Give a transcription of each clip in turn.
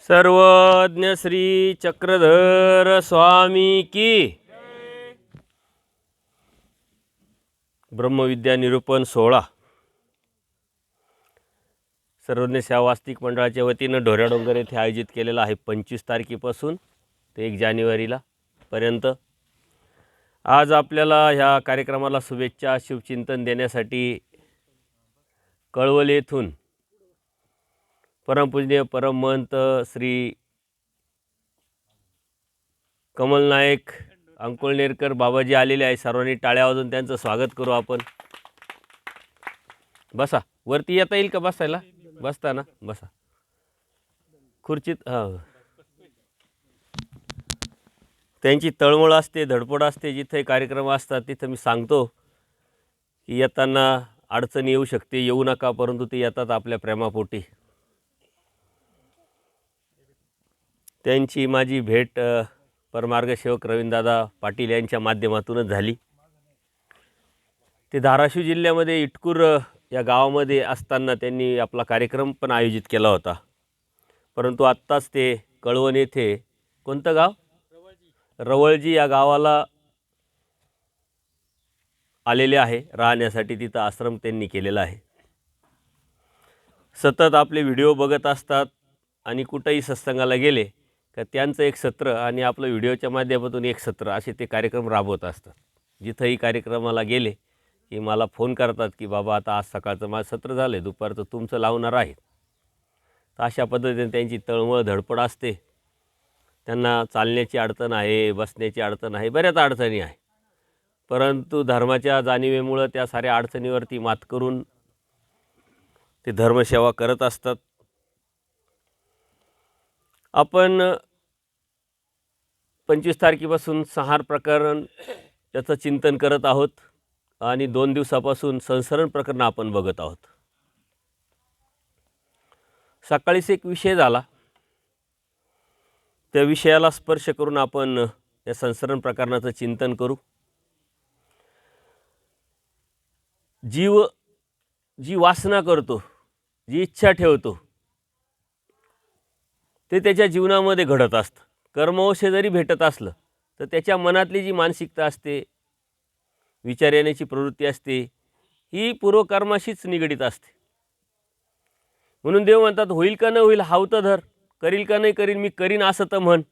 सर्वज्ञ श्री चक्रधर स्वामी की ब्रह्मविद्या निरूपण 16 सर्वज्ञ सेवा वास्तविक मंडळाच्या वतीनं ढोऱ्या डोंगर येथे आयोजित केलेला आहे 25 तारखेपासून ते 1 जानेवारीला पर्यंत। आज आपल्याला ह्या कार्यक्रमाला शुभेच्छा शिवचिंतन देण्यासाठी कळवली येथून परमपूजनीय परमहंत श्री कमल नायक अंकुळनेरकर बाबाजी आलेले आहे। सर्वांनी टाळ्या वाजवून त्यांचं स्वागत करू आपण। बसा, वरती येता येईल का बसायला? बसता ना, बसा खुर्चीत। हां, त्यांची तळमळ असते, धडपड असते। जिथे कार्यक्रम असतात तिथं मी सांगतो की येताना अडचण येऊ शकते, येऊ नका, परंतु ते येतात आपल्या प्रेमापोटी। त्यांची माझी भेट परमार्गसेवक रवींद्रदादा पाटील यांच्या माध्यमातूनच झाली। ते धाराशिव जिल्ह्यामध्ये इटकूर या गावामध्ये असताना त्यांनी आपला कार्यक्रम पण आयोजित केला होता, परंतु आत्ताच ते कळवण येथे, कोणतं गाव? रवळजी या गावाला आलेले आहे राहण्यासाठी। तिथं आश्रम त्यांनी केलेला आहे। सतत आपले व्हिडिओ बघत असतात आणि कुठेही सत्संगाला गेले का त्यांचं एक सत्र आणि आपलं व्हिडिओच्या माध्यमातून एक सत्र असे ते कार्यक्रम राबवत असतात। जिथंही कार्यक्रमाला गेले की मला फोन करतात की बाबा आता आज सकाळचं माझं सत्र झालं आहे, दुपारचं तुमचं लावणार आहे। तर अशा पद्धतीने त्यांची तळमळ धडपड असते। त्यांना चालण्याची अडचण आहे, बसण्याची अडचण आहे, बऱ्याच अडचणी आहे, परंतु धर्माच्या जाणीवेमुळं त्या साऱ्या अडचणीवरती मात करून ते धर्मसेवा करत असतात। आपण 25 तारखेपासून संहार प्रकरण याचं चिंतन करत आहोत आणि 2 दिवसापासून संसरण प्रकरण आपण बघत आहोत। सकाळीच एक विषय झाला, त्या विषयाला स्पर्श करून आपण या संसरण प्रकरणाचं चिंतन करू। जीव जी वासना करतो, जी इच्छा ठेवतो, ते त्याच्या जीवनामध्ये घडत असतं। कर्मवश जरी भेटत असलं तर त्याच्या मनातली जी मानसिकता असते, विचार येण्याची प्रवृत्ती असते, ही पूर्वकर्माशीच निगडीत असते। म्हणून देव म्हणतात, होईल का न होईल हाव तर धर, करील का नाही करील मी करीन असं तर म्हण।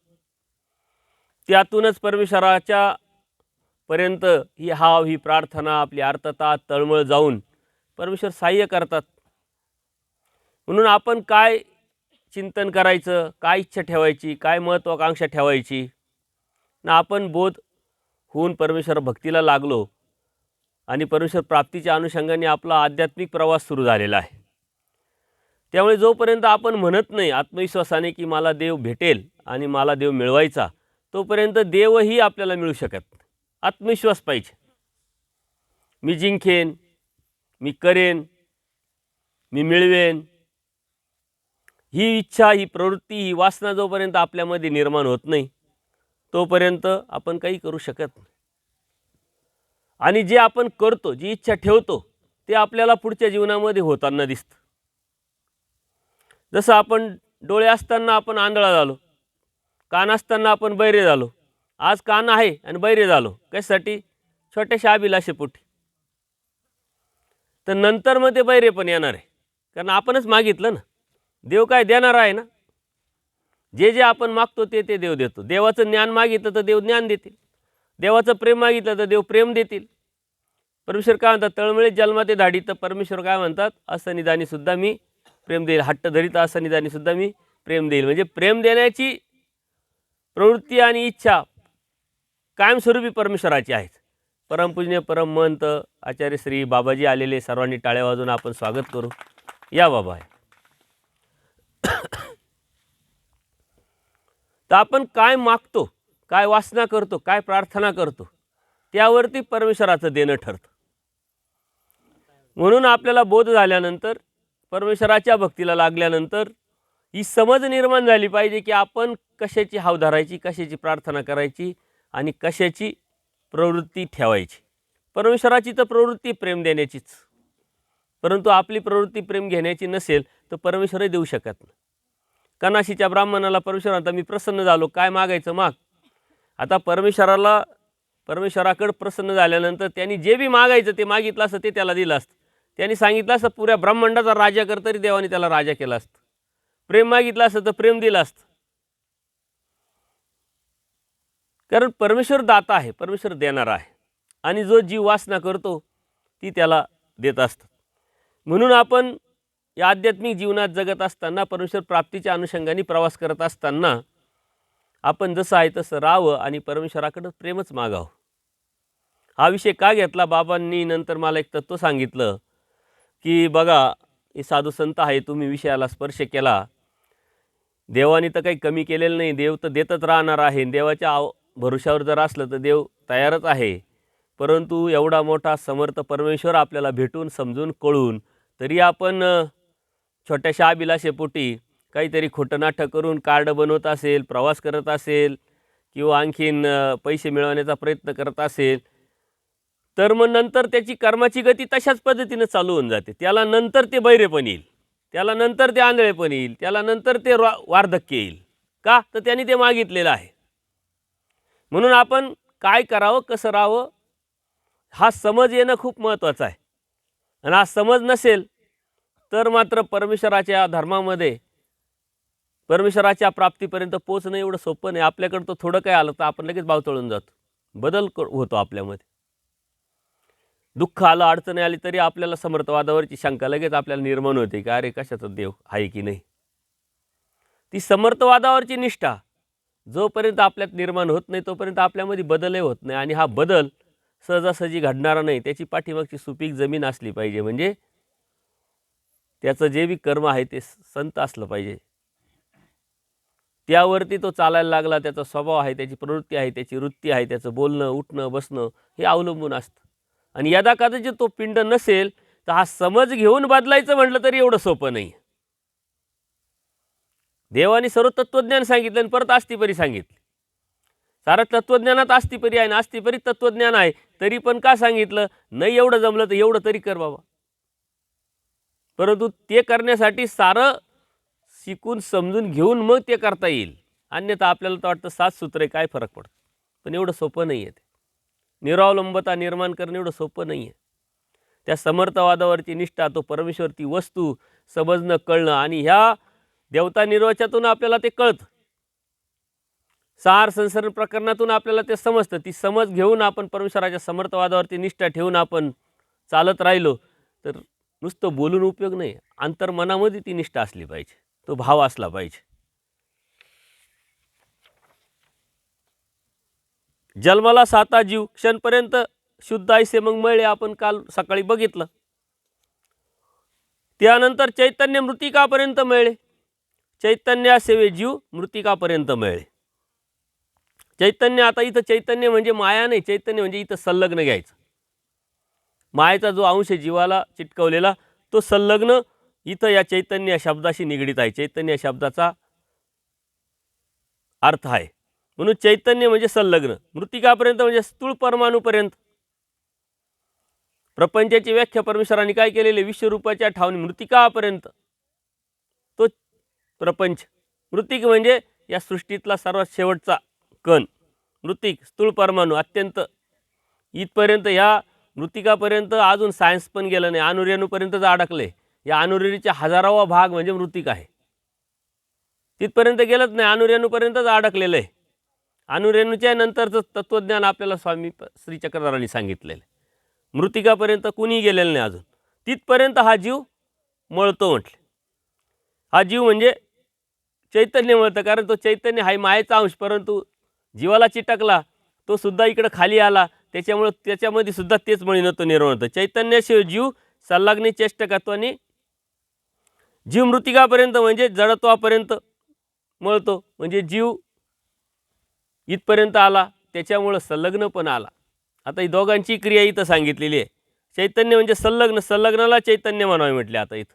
त्यातूनच परमेश्वराच्या पर्यंत ही हाव, ही प्रार्थना, आपली आर्तता, तळमळ जाऊन परमेश्वर सहाय्य करतात। म्हणून आपण काय चिंतन करायचं, काय इच्छा ठेवायची, काय महत्त्वाकांक्षा ठेवायची ना, आपण बोध होऊन परमेश्वर भक्तीला लागलो आणि परमेश्वर प्राप्तीच्या अनुषंगाने आपला आध्यात्मिक प्रवास सुरू झालेला आहे। त्यामुळे जोपर्यंत आपण म्हणत नाही आत्मविश्वासाने की मला देव भेटेल आणि मला देव मिळवायचा, तोपर्यंत देवही आपल्याला मिळू शकत नाही। आत्मविश्वास पाहिजे। मी जिंकेन, मी करेन, मी मिळवेन, ही इच्छा, ही प्रवृत्ती, ही वासना जोपर्यंत आपल्यामध्ये निर्माण होत नाही तोपर्यंत आपण काही करू शकत नाही। आणि जे आपण करतो, जी इच्छा ठेवतो, ते आपल्याला पुढच्या जीवनामध्ये होताना दिसतं। जसं आपण डोळे असताना आपण आंधळा झालो, कान असताना आपण बहिरे झालो, आज कान आहे आणि बहिरे झालो, कशासाठी? छोट्याशा अभिलाषेपोटी। तर नंतर मग ते बहिरे पण येणार आहे, कारण आपणच मागितलं ना। देव काय देणार आहे ना, जे जे आपण मागतो ते ते देव देतो। देवाचं ज्ञान मागितलं तर देव ज्ञान देतील, देवाचं प्रेम मागितलं तर देव प्रेम देतील। परमेश्वर काय म्हणतात? तळमळीत जन्माते धाडी, तर परमेश्वर काय म्हणतात? असनिदानी सुद्धा मी प्रेम देईल, हट्ट धरीत असनिदानी सुद्धा मी प्रेम देईल। म्हणजे प्रेम देण्याची प्रवृत्ती आणि इच्छा कायमस्वरूपी परमेश्वराची आहे। परमपूजनीय परमहंत आचार्य श्री बाबाजी आलेले, सर्वांनी टाळ्या वाजवून आपण स्वागत करू। या बाबा। तर आपण काय मागतो, काय वासना करतो, काय प्रार्थना करतो, त्यावरती परमेश्वराचं देणं ठरतं। म्हणून आपल्याला बोध झाल्यानंतर, परमेश्वराच्या भक्तीला लागल्यानंतर ही समज निर्माण झाली पाहिजे की आपण कशाची हाव धरायची, कशाची प्रार्थना करायची आणि कशाची प्रवृत्ती ठेवायची। परमेश्वराची तर प्रवृत्ती प्रेम देण्याचीच, परंतु आपली प्रवृत्ती प्रेम घेण्याची नसेल तर परमेश्वरही देऊ शकत नाही। कनाशीच्या ब्राह्मणाला परमेश्वर म्हणता मी प्रसन्न झालो, काय मागायचं माग. आता परमेश्वराकडे प्रसन्न झाल्यानंतर त्यांनी जे बी मागायचं ते मागितलं असतं ते त्याला दिलं असतं. त्यांनी सांगितलं असतं पुऱ्या ब्रह्मांडाचा राजा कर, तरी देवाने त्याला राजा केला असतं. प्रेम मागितलं असतं तर प्रेम दिलं असतं. कारण परमेश्वर दाता आहे, परमेश्वर देणारा आहे, आणि जो जीव वासना करतो ती त्याला देत असतात. म्हणून आपण या आध्यात्मिक जीवनात जगत असताना, परमेश्वर प्राप्तीच्या अनुषंगाने प्रवास करत असताना आपण जसं आहे तसं राहावं आणि परमेश्वराकडं प्रेमच मागावं. हा विषय का घेतला बाबांनी नंतर मला एक तत्त्व सांगितलं की बघा, हे साधू संत आहे, तुम्ही विषयाला स्पर्श केला, देवाने तर काही कमी केलेलं नाही, देव तर देतच राहणार आहे. देवाच्या भरोशावर जर असलं तर देव तयारच आहे. परंतु एवढा मोठा समर्थ परमेश्वर आपल्याला भेटून समजून कळून तरी आपण छोट्याशा अभिलाषेपोटी काहीतरी खोटं नाटक करून कार्ड बनवत असेल, प्रवास करत असेल किंवा आणखीन पैसे मिळवण्याचा प्रयत्न करत असेल, तर मग नंतर त्याची कर्माची गती तशाच पद्धतीनं चालू होऊन जाते. त्याला नंतर ते बहिरेपण येईल, त्याला नंतर ते आंधळेपण येईल, त्याला नंतर ते वार्धक्य येईल. का तर त्यांनी ते मागितलेलं आहे. म्हणून आपण काय करावं, कसं राहावं, हा समज येणं खूप महत्त्वाचं आहे. आणि हा समज नसेल तर मात्र परमेश्वराच्या धर्मामध्ये परमेश्वराच्या प्राप्तीपर्यंत पोहोचणं एवढं सोपं नाही. आपल्याकडं तर थोडं काय आलं तर आपण लगेच भावतळून जातो, बदल होतो आपल्यामध्ये. दुःख आलं, अडचणी आली तरी आपल्याला समर्थवादावरची शंका लगेच आपल्याला निर्माण होते की अरे कशाचा देव आहे की नाही. ती समर्थवादावरची निष्ठा जोपर्यंत आपल्यात निर्माण होत नाही तोपर्यंत आपल्यामध्ये बदलही होत नाही. आणि हा बदल सहजासहजी घडणारा नाही. त्याची पाठीमागची सुपीक जमीन असली पाहिजे. म्हणजे त्याचं जे बी कर्म आहे ते संत असलं पाहिजे. त्यावरती तो चालायला लागला, त्याचा स्वभाव आहे, त्याची प्रवृत्ती आहे, त्याची वृत्ती आहे, त्याचं बोलणं, उठणं, बसणं हे अवलंबून असतं. आणि यदा कदाचित तो पिंड नसेल तर हा समज घेऊन बदलायचं म्हटलं तरी एवढं सोपं नाही. देवाने सर्व तत्त्वज्ञान सांगितलं आणि परत आस्तिपरी सांगितले. सारं तत्त्वज्ञानात आस्तिपरी आहे ना, आस्तिपरी तत्त्वज्ञान आहे, तरी पण का सांगितलं, नाही एवढं जमलं तर एवढं तरी कर बाबा. परंतु ते करण्यासाठी सारं शिकून समजून घेऊन मग ते करता येईल. अन्यथा आपल्याला तर वाटतं 7 सूत्रे काय फरक पडतो, पण एवढं सोपं नाही आहे. ते निरावलंबता निर्माण करणं एवढं सोपं नाही आहे. त्या समर्थवादावरची निष्ठा, तो परमेश्वर, ती वस्तू समजणं, कळणं, आणि ह्या देवता निर्वचनातून आपल्याला ते कळतं. सार संसरण प्रकरणातून आपल्याला ते समजतं. ती समज घेऊन आपण परमेश्वराच्या समर्थवादावरती निष्ठा ठेवून आपण चालत राहिलो तर नुसतं बोलून उपयोग नाही. अंतर्मनामध्ये ती निष्ठा असली पाहिजे, तो भाव असला पाहिजे. जन्माला 7 जीव, क्षणपर्यंत शुद्ध ऐसे मग मळे, आपण काल सकाळी बघितलं. त्यानंतर चैतन्य मृतिकापर्यंत मिळले. चैतन्यासेवे जीव मृतिकापर्यंत मिळले. चैतन्य, आता इथं चैतन्य म्हणजे माया नाही, चैतन्य म्हणजे इथं संलग्न घ्यायचं. मायेचा जो अंश जीवाला चिटकवलेला तो संलग्न इथं या चैतन्य शब्दाशी निगडीत आहे. चैतन्य शब्दाचा अर्थ आहे. म्हणून चैतन्य म्हणजे संलग्न. मृतिकापर्यंत म्हणजे स्थूळ परमाणूपर्यंत. प्रपंचाची व्याख्या परमेश्वराने काय केलेले, विश्वरूपाच्या ठावणी मृतिकापर्यंत तो प्रपंच. मृतिक म्हणजे या सृष्टीतला सर्वात शेवटचा कण. मृतिक, स्थूळ परमाणू, अत्यंत इथपर्यंत, या मृतिकापर्यंत अजून सायन्स पण गेलं नाही. अणुरेणूपर्यंतच अडकले. या अणुरेणूचा 1000वा भाग म्हणजे मृतिक आहे. तिथपर्यंत गेलंच नाही, अणुरेणूपर्यंतच अडकलेलं आहे. अणुरेणूच्या नंतरचं तत्त्वज्ञान आपल्याला स्वामी श्री चक्रधरांनी सांगितलेलं आहे. मृतिकापर्यंत कुणीही गेलेलं नाही अजून. तिथपर्यंत हा जीव मळतो म्हटले. हा जीव म्हणजे चैतन्य मळतं, कारण तो चैतन्य हा मायेचा अंश, परंतु जीवाला चिटकला तो सुद्धा इकडं खाली आला, त्याच्यामुळं त्याच्यामध्ये सुद्धा तेच मळीनं निर्माण होतं. चैतन्याशिवाय जीव संलग्न चेष्टकत्वाने जीव मृतिकापर्यंत म्हणजे जडत्वापर्यंत मळतो. म्हणजे जीव इथपर्यंत आला, त्याच्यामुळं संलग्न पण आला. आता ही दोघांची क्रिया इथं सांगितलेली आहे. चैतन्य म्हणजे संलग्न, संलग्नाला चैतन्य म्हणावे म्हटले. आता इथं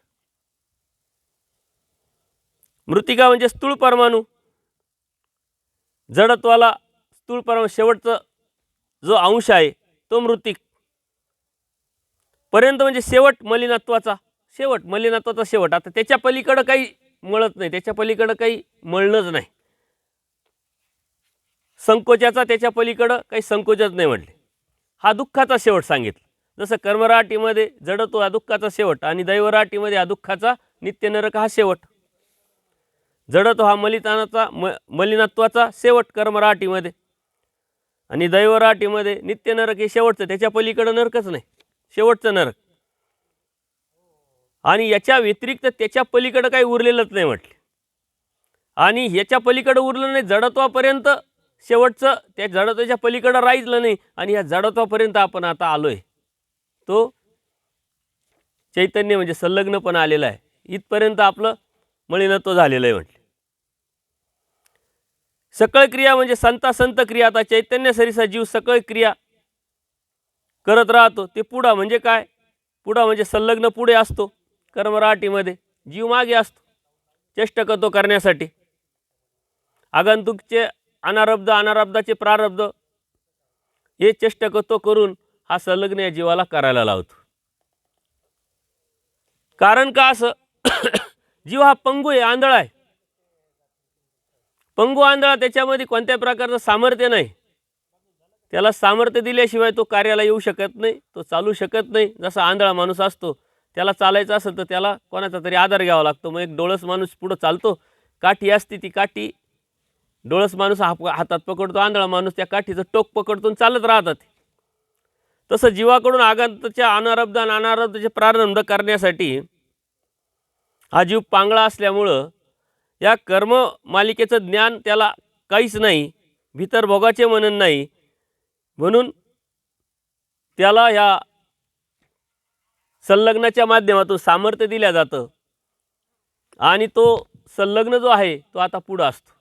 मृतिका म्हणजे स्थूळ परमाणू, जडत्वाला स्थूळ परमाणू शेवटचा जो अंश आहे तो मृतिक पर्यंत म्हणजे शेवट, मलिनत्वाचा शेवट, मलिनत्वाचा शेवट. आता त्याच्या पलीकडं काही मळत नाही, त्याच्या पलीकडं काही मळणंच नाही. संकोचाचा त्याच्या पलीकडं काही संकोचच नाही म्हटले. हा दुःखाचा शेवट सांगितला. जसं कर्मराटीमध्ये जडत्व हा दुःखाचा शेवट आणि दैवराटीमध्ये हा दुःखाचा नित्य नरक हा शेवट. जडत्व हा मलिनत्वाचा शेवट कर्मराटीमध्ये आणि दैवराटीमध्ये नित्य नरक हे शेवटचं, त्याच्या पलीकडं नरकच नाही, शेवटचं नरक. आणि याच्या व्यतिरिक्त त्याच्या पलीकडं काही उरलेलंच नाही म्हटले. आणि ह्याच्या पलीकडं उरलं नाही, जडत्वापर्यंत शेवटचं त्या जडत्वाच्या पलीकडं राहिलं नाही. आणि ह्या जडत्वापर्यंत आपण आता आलोय, तो चैतन्य म्हणजे संलग्नपणा आलेला आहे. इथपर्यंत आपलं मलिनत्व झालेलं आहे म्हटले. सकळ क्रिया म्हणजे संत क्रिया. आता चैतन्य सरीसा जीव सकळ क्रिया करत राहतो. ते पुढा म्हणजे काय? पुढा म्हणजे संलग्न पुढे असतो. कर्मराटीमध्ये जीव मागे असतो चेष्टकत्व करण्यासाठी. आगंतुकचे अनारब्धाचे प्रारब्ध हे चेष्टकत्व करून हा संलग्न या जीवाला करायला लावतो. कारण का असं? जीव हा पंगू आहे, आंधळा आहे. पंगू आंधळा, त्याच्यामध्ये कोणत्या प्रकारचं सामर्थ्य नाही. त्याला सामर्थ्य दिल्याशिवाय तो कार्याला येऊ शकत नाही, तो चालू शकत नाही. जसा आंधळा माणूस असतो, त्याला चालायचं असेल तर त्याला कोणाचा तरी आधार घ्यावा लागतो. मग एक डोळस माणूस पुढं चालतो, काठी असते, ती काठी डोळस माणूस हातात पकडतो, आंधळा माणूस त्या काठीचं टोक पकडतो चालत राहतात. तसं जीवाकडून आगंतच्या अनारब्ध आणि अनारब्धाचे प्रारंभ करण्यासाठी हा जीव पांगळा असल्यामुळं या कर्म मालिकेचं ज्ञान त्याला काहीच नाही, भीतर भोगाचे मनन नाही. म्हणून त्याला ह्या संलग्नाच्या माध्यमातून सामर्थ्य दिल्या जातं आणि तो संलग्न जो आहे तो आता पुढं असतो.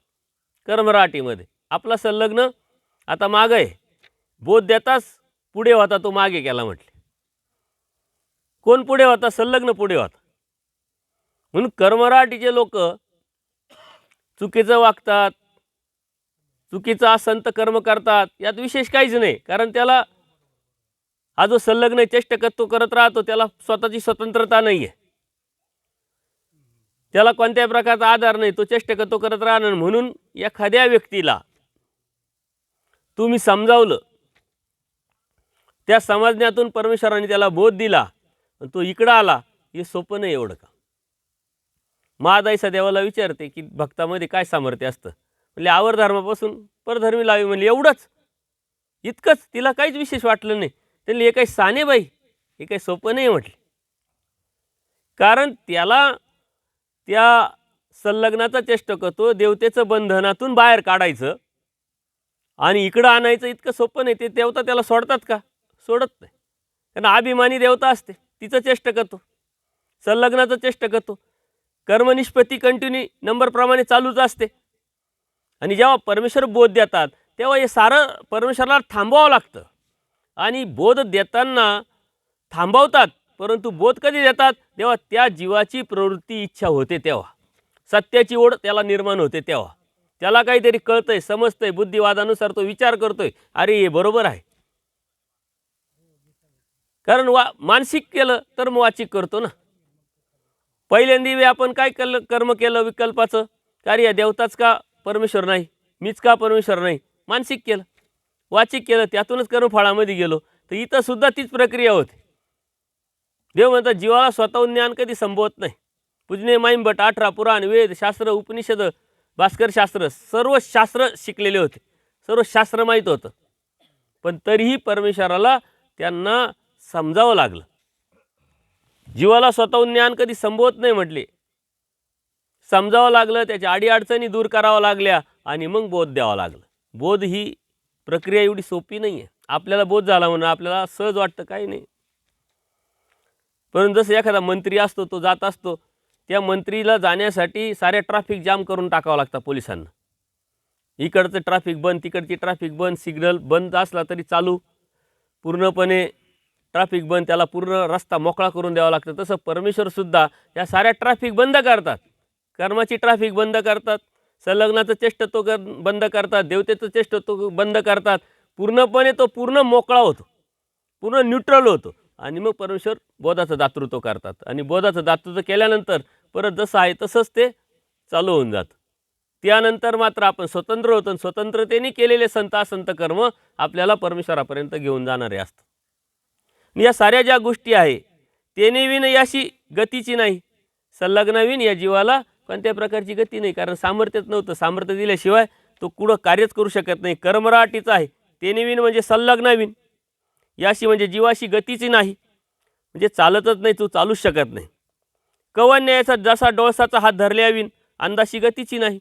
कर्मराटीमध्ये आपला संलग्न आता मागं आहे. बोध देताच पुढे होता, तो मागे गेला म्हटले. कोण पुढे होता? संलग्न पुढे होता. म्हणून कर्मराटीचे लोक चुकीचं वागतात, चुकीचं असंत कर्म करतात, यात विशेष काहीच नाही. कारण त्याला हा जो संलग्न चेष्टकत्व करत राहतो, त्याला स्वतःची स्वतंत्रता नाही आहे, त्याला कोणत्याही प्रकारचा आधार नाही, तो चेष्टकत्व करत राहणार. म्हणून एखाद्या व्यक्तीला तुम्ही समजावलं, त्या समजण्यातून परमेश्वराने त्याला बोध दिला, तो इकडं आला, हे सोपं नाही एवढं का? महादाईसा देवाला विचारते की भक्तामध्ये काय सामर्थ्य असतं? म्हणजे आवर धर्मापासून परधर्मी लावी म्हणजे एवढंच, इतकंच. तिला काहीच विशेष वाटलं नाही. त्यांनी हे काही साने बाई, हे काही सोपं नाही म्हटले. कारण त्याला त्या संलग्नाचा चेष्टकत्व देवतेचं बंधनातून बाहेर काढायचं आणि इकडं आणायचं इतकं सोपं नाही. ते देवता त्याला सोडतात का? सोडत नाही. कारण अभिमानी देवता असते, तिचं चेष्टकत्व, संलग्नाचं चेष्टकत्व, कर्मनिष्पत्ती कंटिन्यू नंबरप्रमाणे चालूच असते. आणि जेव्हा परमेश्वर बोध देतात तेव्हा हे सारं परमेश्वराला थांबवावं लागतं. आणि बोध देताना थांबवतात, परंतु बोध कधी देतात? तेव्हा त्या जीवाची प्रवृत्ती इच्छा होते, तेव्हा सत्याची ओढ त्याला निर्माण होते, तेव्हा त्याला काहीतरी कळतंय, समजतंय, बुद्धिवादानुसार तो विचार करतोय, अरे हे बरोबर आहे. कारण मानसिक केलं तर मग वाचिक करतो ना. पहिल्यांदा आपण काय कर्म केलं विकल्पाचं? कार्य देवताच का परमेश्वर नाही, मीच का परमेश्वर नाही? मानसिक केलं, वाचिक केलं, त्यातूनच कर्मफळामध्ये गेलो. तर इथं सुद्धा तीच प्रक्रिया होते. देव म्हणतात जीवाला स्वतःहून ज्ञान कधी संभवत नाही. पूजनीय माईम भट 18 पुराण, वेद, शास्त्र, उपनिषद, भास्कर शास्त्र, सर्व शास्त्र शिकलेले होते, सर्व शास्त्र माहीत होतं. पण तरीही परमेश्वराला त्यांना समजावं लागलं. जीवाला स्वतःहून ज्ञान कधी संभवत नाही म्हटले, समजावं लागलं, त्याच्या अडीअडचणी दूर करावं लागल्या आणि मग बोध द्यावा लागलं. बोध ही प्रक्रिया एवढी सोपी नाही आहे. आपल्याला बोध झाला म्हणून आपल्याला सहज वाटतं, काही नाही. परंतु जसं एखादा मंत्री असतो, तो जात असतो, त्या मंत्रीला जाण्यासाठी साऱ्या ट्रॅफिक जाम करून टाकावं लागतं पोलिसांना. इकडचं ट्रॅफिक बंद, तिकडची ट्रॅफिक बंद, सिग्नल बंद असला तरी चालू, पूर्णपणे ट्रॅफिक बंद, त्याला पूर्ण रस्ता मोकळा करून द्यावा लागतं. तसं परमेश्वरसुद्धा या साऱ्या ट्रॅफिक बंद करतात, कर्माची ट्रॅफिक बंद करतात, संलग्नाचं चेष्टत्व बंद करतात, देवतेचं चेष्टत्व बंद करतात. पूर्णपणे तो पूर्ण मोकळा होतो, पूर्ण न्यूट्रल होतो आणि मग परमेश्वर बोधाचं दातृत्व करतात. आणि बोधाचं दातृत्व केल्यानंतर परत जसं आहे तसंच ते चालू होऊन जातं. त्यानंतर मात्र आपण स्वतंत्र होतो आणि स्वतंत्रतेने केलेले संत कर्म आपल्याला परमेश्वरापर्यंत घेऊन जाणारे असतात. आणि या साऱ्या ज्या गोष्टी आहे तेने विन याशी गतीची नाही, संलग्न या जीवाला कोणत्या प्रकारची गती नाही, कारण सामर्थ्यच नव्हतं. सामर्थ्य दिल्याशिवाय तो कुठं कार्यच करू शकत नाही. कर्मराटीचा आहे तेने विन म्हणजे संलग्न याशी म्हणजे जीवाशी गतीची नाही, म्हणजे चालतच नाही, तू चालूच शकत नाही. कवन न्यायाचा जसा डोळसाचा हात धरल्याविन अंदाशी गतीची नाही.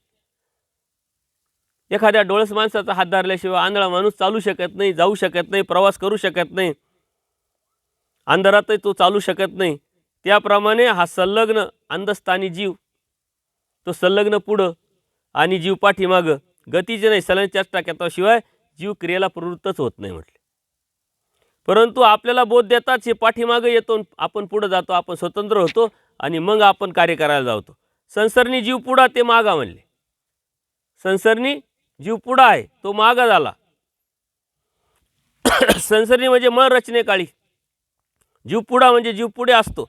एखाद्या डोळस माणसाचा हात धरल्याशिवाय आंधळा माणूस चालू शकत नाही, जाऊ शकत नाही, प्रवास करू शकत नाही, अंधारातही तो चालू शकत नाही. त्याप्रमाणे हा संलग्न अंधस्थानी जीव, तो संलग्न पुढं आणि जीव पाठीमागं, गतीचे नाही, सलग चेष्टा केल्याशिवाय जीव क्रियेला प्रवृत्तच होत नाही म्हटले. परंतु आपल्याला बोध देताच हे पाठीमागं येतो, आपण पुढं जातो, आपण स्वतंत्र होतो आणि मग आपण कार्य करायला जातो. संसरणी जीव पुढा ते मागा म्हणले. संसरणी जीव पुढा आहे, तो मागा झाला. संसरणी म्हणजे मळ रचने काळी, जीव पुढा म्हणजे जीव पुढे असतो,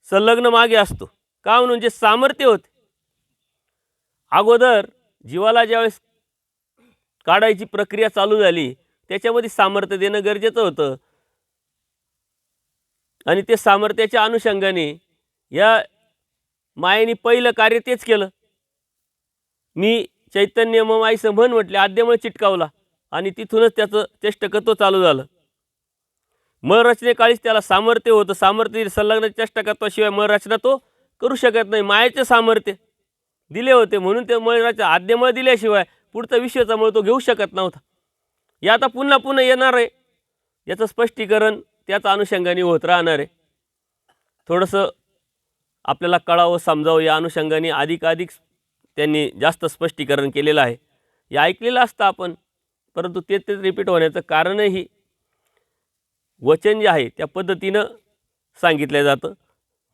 संलग्न मागे असतो. का म्हणून जे सामर्थ्य होते अगोदर जीवाला ज्यावेळेस काढायची प्रक्रिया चालू झाली त्याच्यामध्ये सामर्थ्य देणं गरजेचं होतं. आणि ते सामर्थ्याच्या अनुषंगाने या मायेने पहिलं कार्य तेच केलं. मी चैतन्य मग आईचं म्हण म्हटले आद्यमळ चिटकावला आणि तिथूनच त्याचं चेष्टकत्व चालू झालं. मळ रचने काळीच त्याला सामर्थ्य होतं. सामर्थ्य संलग्न चेष्टकत्वाशिवाय मळ रचना तो करू शकत नाही. मायेचे सामर्थ्य दिले होते म्हणून ते मळ रचना आद्यमळ दिल्याशिवाय पुढचा विश्वाचा मळ तो घेऊ शकत नव्हता. या आता पुन्हा पुन्हा येणार आहे, याचं स्पष्टीकरण त्याचा अनुषंगाने होत राहणार आहे. थोडंसं आपल्याला कळावं समजावं या अनुषंगाने अधिकाधिक त्यांनी जास्त स्पष्टीकरण केलेलं आहे. हे ऐकलेलं असतं आपण, परंतु तेच रिपीट होण्याचं कारणही वचन जे आहे त्या पद्धतीनं सांगितलं जातं.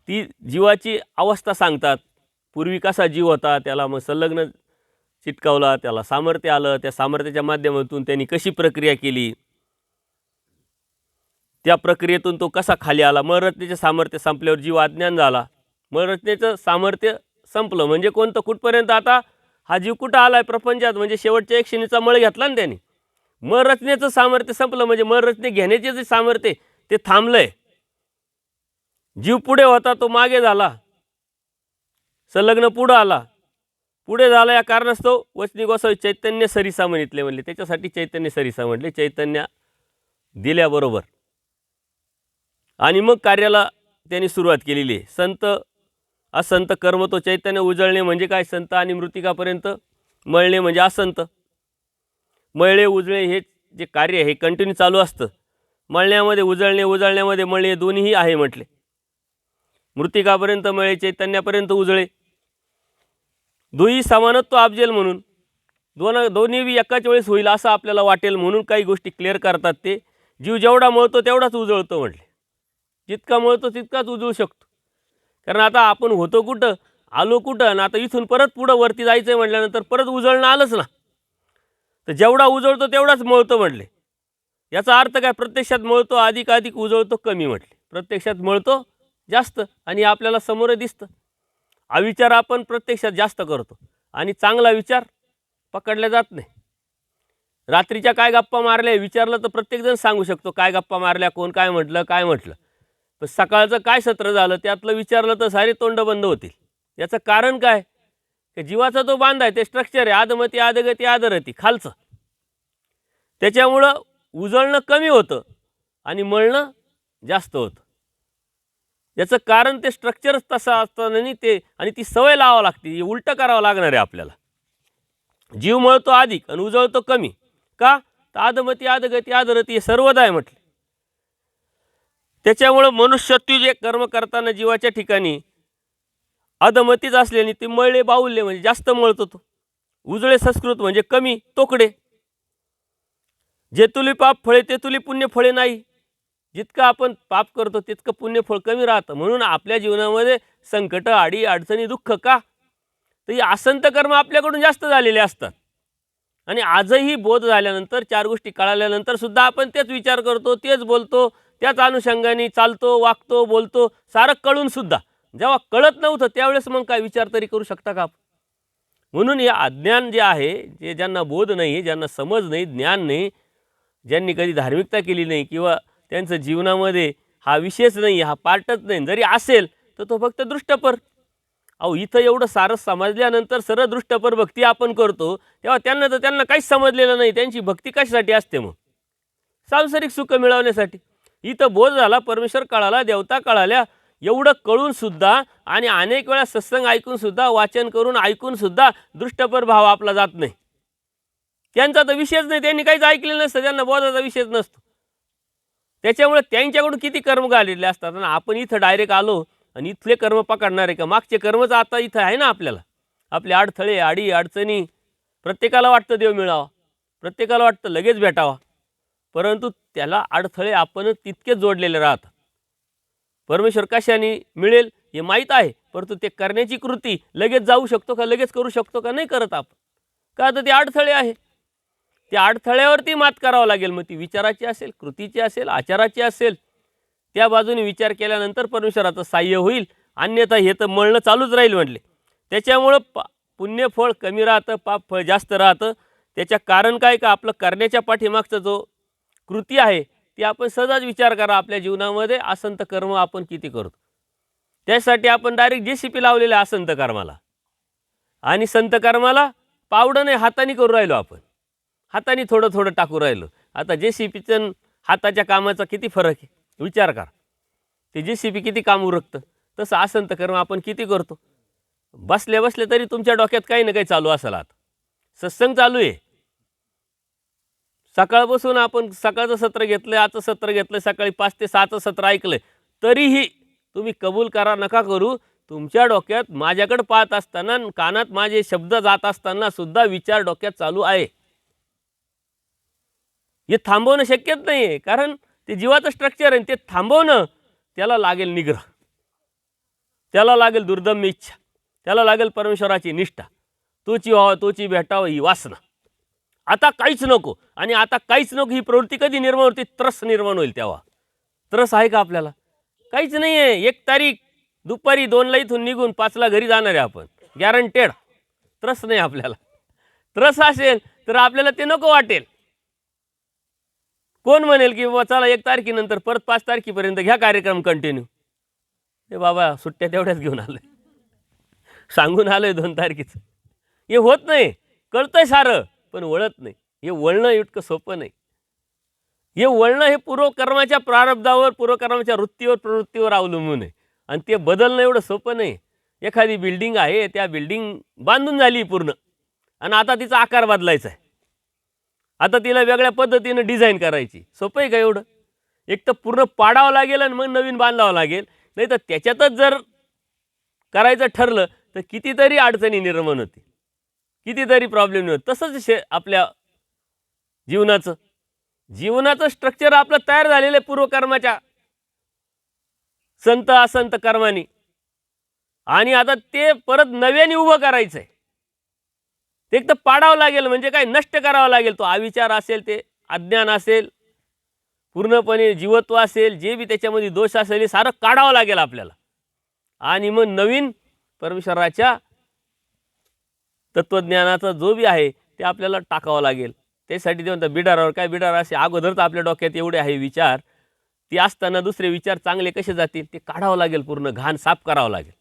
ती जीवाची अवस्था सांगतात. पूर्वी कसा जीव होता, त्याला मग संलग्न चिटकावला, त्याला सामर्थ्य आलं, त्या सामर्थ्याच्या माध्यमातून त्यांनी कशी प्रक्रिया केली, त्या प्रक्रियेतून तो कसा खाली आला. मळरचनेचे सामर्थ्य संपल्यावर जीव अज्ञान झाला. मळरचनेचं सामर्थ्य संपलं म्हणजे कोणतं, कुठपर्यंत आता हा जीव कुठं आलाय प्रपंचात, म्हणजे शेवटच्या एक क्षणीचा मळ घेतला ना त्याने. मळरचनेचं सामर्थ्य संपलं म्हणजे मळरचने घेण्याचे जे सामर्थ्य ते थांबलंय. जीव पुढे होता तो मागे झाला, संलग्न पुढं आला. पुढे झाला या कारणास्तव वचनी गोसावी चैतन्य सरिसा म्हणितले म्हणले. त्याच्यासाठी चैतन्य सरिसा म्हटले, चैतन्य दिल्याबरोबर. आणि मग कार्याला त्यांनी सुरुवात केलेली आहे. संत असंत कर्म तो चैतन्य उजळणे म्हणजे काय, संत आणि मृतिकापर्यंत मळणे म्हणजे असंत. मळणे उजळे हे जे कार्य हे कंटिन्यू चालू असतं. मळण्यामध्ये उजळणे, उजळण्यामध्ये मळणे दोन्हीही आहे म्हटले. मृतिकापर्यंत मळे, चैतन्यापर्यंत उजळे, दोन्ही समानत्व आपजेल म्हणून दोन्ही एकाच वेळेस होईल असं आपल्याला वाटेल म्हणून काही गोष्टी क्लिअर करतात. ते जीव जेवढा मळतो तेवढाच उजळतो म्हटले. जितका मळतो तितकाच उजळू शकतो. कारण आता आपण होतो कुठं, आलो कुठं, आणि आता इथून परत पुढं वरती जायचं आहे म्हटल्यानंतर परत उजळणं आलंच ना. तर जेवढा उजळतो तेवढाच मळतो म्हटले. याचा अर्थ काय, प्रत्यक्षात मळतो अधिक उजळतो कमी म्हटले. प्रत्यक्षात मळतो जास्त आणि आपल्याला समोर दिसतं. अविचार आपण प्रत्यक्षात जास्त करतो आणि चांगला विचार पकडला जात नाही. रात्रीच्या काय गप्पा मारल्या विचारलं तर प्रत्येकजण सांगू शकतो काय गप्पा मारल्या, कोण काय म्हटलं. पण सकाळचं काय सत्र झालं त्यातलं विचारलं तर सारे तोंड बंद होतील. याचं कारण काय, की जीवाचा तो बांध आहे, ते स्ट्रक्चर आहे, आदमती आदगती आदरती खालचं. त्याच्यामुळं उजळणं कमी होतं आणि मळणं जास्त होतं. याचं कारण ते स्ट्रक्चरच तसं असताना ते, आणि ती सवय लावावं लागते, उलटं करावं लागणार आहे आपल्याला. जीव मळतो अधिक आणि उजळतो कमी. का, तर आदमती आदगती आदरती हे सर्वदा आहे म्हटले. त्याच्यामुळं मनुष्यत्व जे कर्म करताना जीवाच्या ठिकाणी अधमतीच असल्याने ते मळले बाहुल्य म्हणजे जास्त मळतो तो. उजळे संस्कृत म्हणजे कमी तोकडे. जे तुली पाप फळे ते तुली पुण्य फळे नाही. जितकं आपण पाप करतो तितकं पुण्यफळ कमी राहतं. म्हणून आपल्या जीवनामध्ये संकट, आडी अडचणी, दुःख का, तर ही असंत कर्म आपल्याकडून जास्त झालेले असतात. आणि आजही बोध झाल्यानंतर, चार गोष्टी कळाल्यानंतर सुद्धा आपण तेच विचार करतो, तेच बोलतो, त्याच अनुषंगाने चालतो, वागतो, बोलतो, सारं कळून सुद्धा. जेव्हा कळत नव्हतं त्यावेळेस मग काय विचार तरी करू शकता का? म्हणून हे अज्ञान जे आहे, जे ज्यांना बोध नाही, ज्यांना समज नाही, ज्ञान नाही, ज्यांनी कधी धार्मिकता केली नाही किंवा त्यांचं जीवनामध्ये हा विषयच नाही, हा पार्टच नाही, जरी असेल तर तो फक्त दृष्टपर. अहो इथं एवढं सारं समजल्यानंतर सरळ दृष्टपर भक्ती आपण करतो, तेव्हा त्यांना काहीच समजलेलं नाही. त्यांची भक्ती कशासाठी असते मग? सांसारिक सुख मिळवण्यासाठी. इथं बोध झाला, परमेश्वर कळाला, देवता कळाल्या, एवढं कळूनसुद्धा आणि अनेक वेळा सत्संग ऐकूनसुद्धा, वाचन करून ऐकूनसुद्धा दृष्टपर भाव आपला जात नाही. त्यांचा तर विषयच नाही, त्यांनी काहीच ऐकलेलं नसतं, त्यांना बोधाचा विषयच नसतो. त्याच्यामुळे त्यांच्याकडून किती कर्म घालेले असतात आणि आपण इथं डायरेक्ट आलो आणि इथले कर्म पकडणार आहे का? मागचे कर्मच आता इथं आहे ना आपल्याला. आपले अडथळे, अडचणी, प्रत्येकाला वाटतं देव मिळावा, प्रत्येकाला वाटतं लगेच भेटावा, परंतु त्याला अडथळे आपण तितकेच जोडलेले राहतात. परमेश्वर कशाने मिळेल हे माहीत आहे, परंतु ते करण्याची कृती लगेच जाऊ शकतो का, लगेच करू शकतो का? नाही करत आपण. का तर ते अडथळे आहे. त्या अडथळ्यावरती मात करावं लागेल. मग ती विचाराची असेल, कृतीची असेल, आचाराची असेल, त्या बाजूने विचार केल्यानंतर परमेश्वराचं साह्य होईल. अन्यथा हे तर मळणं चालूच राहील म्हटले. त्याच्यामुळं पुण्यफळ कमी राहतं, पापफळ जास्त राहतं. त्याच्या कारण काय का, आपलं करण्याच्या पाठीमागचा जो कृती आहे ती आपण सहज विचार करा. आपल्या जीवनामध्ये असंत कर्म आपण किती करतो. त्यासाठी आपण डायरेक्ट JCP लावलेलं आहे असंत कर्माला, आणि संत कर्माला पावडं नाही, हाताने करू राहिलो आपण. हाताने थोडं थोडं टाकू राहिलो. आता JCPचं हाताच्या कामाचा किती फरक आहे विचार करा. ते JCP किती काम उरकतं, तसं असंत कर्म आपण किती करतो. बसले बसले तरी तुमच्या डोक्यात काही ना काही चालू असेल. आता सत्संग चालू आहे, सकाळपासून आपण सकाळचं सत्र घेतलं, आजचं सत्र घेतलं, सकाळी 5 ते 6चं सत्र ऐकलं, तरीही तुम्ही कबूल करा नका करू, तुमच्या डोक्यात माझ्याकडे पाहत असताना, कानात माझे शब्द जात असताना सुद्धा विचार डोक्यात चालू आहे. हे थांबवणं शक्यच नाही आहे, कारण ते जीवाचं स्ट्रक्चर आहे. ते थांबवणं त्याला लागेल निग्रह, त्याला लागेल दुर्दम्य इच्छा, त्याला लागेल परमेश्वराची निष्ठा. तोची व्हावं, तोची भेटावं ही वासना. आता काहीच नको, आणि आता काहीच नको ही प्रवृत्ती कधी निर्माण होती? त्रस निर्माण होईल तेव्हा. त्रस आहे का आपल्याला? काहीच नाही आहे. 1 तारीख दुपारी 2ला इथून निघून 5ला घरी जाणार आहे आपण, गॅरंटेड. त्रस नाही आपल्याला. त्रस असेल तर आपल्याला ते नको वाटेल. कोण म्हणेल की बाबा चला 1 तारखेनंतर परत 5 तारखेपर्यंत घ्या कार्यक्रम कंटिन्यू. हे बाबा सुट्ट्या तेवढ्याच घेऊन आलोय, सांगून आलोय 2 तारखेचं. हे होत नाही. कळतंय सारं पण वळत नाही. हे वळणं इतकं सोपं नाही. हे वळणं हे पूर्वकर्माच्या प्रारब्धावर, पूर्वकर्माच्या वृत्तीवर, प्रवृत्तीवर अवलंबून आहे, आणि ते बदलणं एवढं सोपं नाही. एखादी बिल्डिंग आहे, त्या बिल्डिंग बांधून झाली पूर्ण, आणि आता तिचा आकार बदलायचा आहे. आता तिला वेगळ्या पद्धतीनं डिझाईन करायची. सोपं आहे का एवढं? एक तर पूर्ण पाडावं लागेल आणि मग नवीन बांधावं लागेल. नाही तर त्याच्यातच जर करायचं ठरलं तर कितीतरी अडचणी निर्माण होती, कितीतरी प्रॉब्लेम होते. तसंच आपल्या जीवनाचं स्ट्रक्चर आपलं तयार झालेलं आहे पूर्वकर्माच्या संत असंत कर्मानी, आणि आता ते परत नव्याने उभं करायचं आहे. ते एक तर पाडावं लागेल, म्हणजे काय, नष्ट करावं लागेल. तो अविचार असेल, ते अज्ञान असेल, पूर्णपणे जीवत्व असेल, जे बी त्याच्यामध्ये दोष असेल, हे सारं काढावं लागेल आपल्याला, आणि मग नवीन परमेश्वराच्या तत्त्वज्ञानाचा जो बी आहे ते आपल्याला टाकावं लागेल. त्यासाठी ते म्हणतात बिडारावर. काय बिडार असे अगोदरच आपल्या डोक्यात एवढे आहे विचार, ते असताना दुसरे विचार चांगले कसे जातील ते काढावं लागेल. पूर्ण घाण साफ करावं लागेल.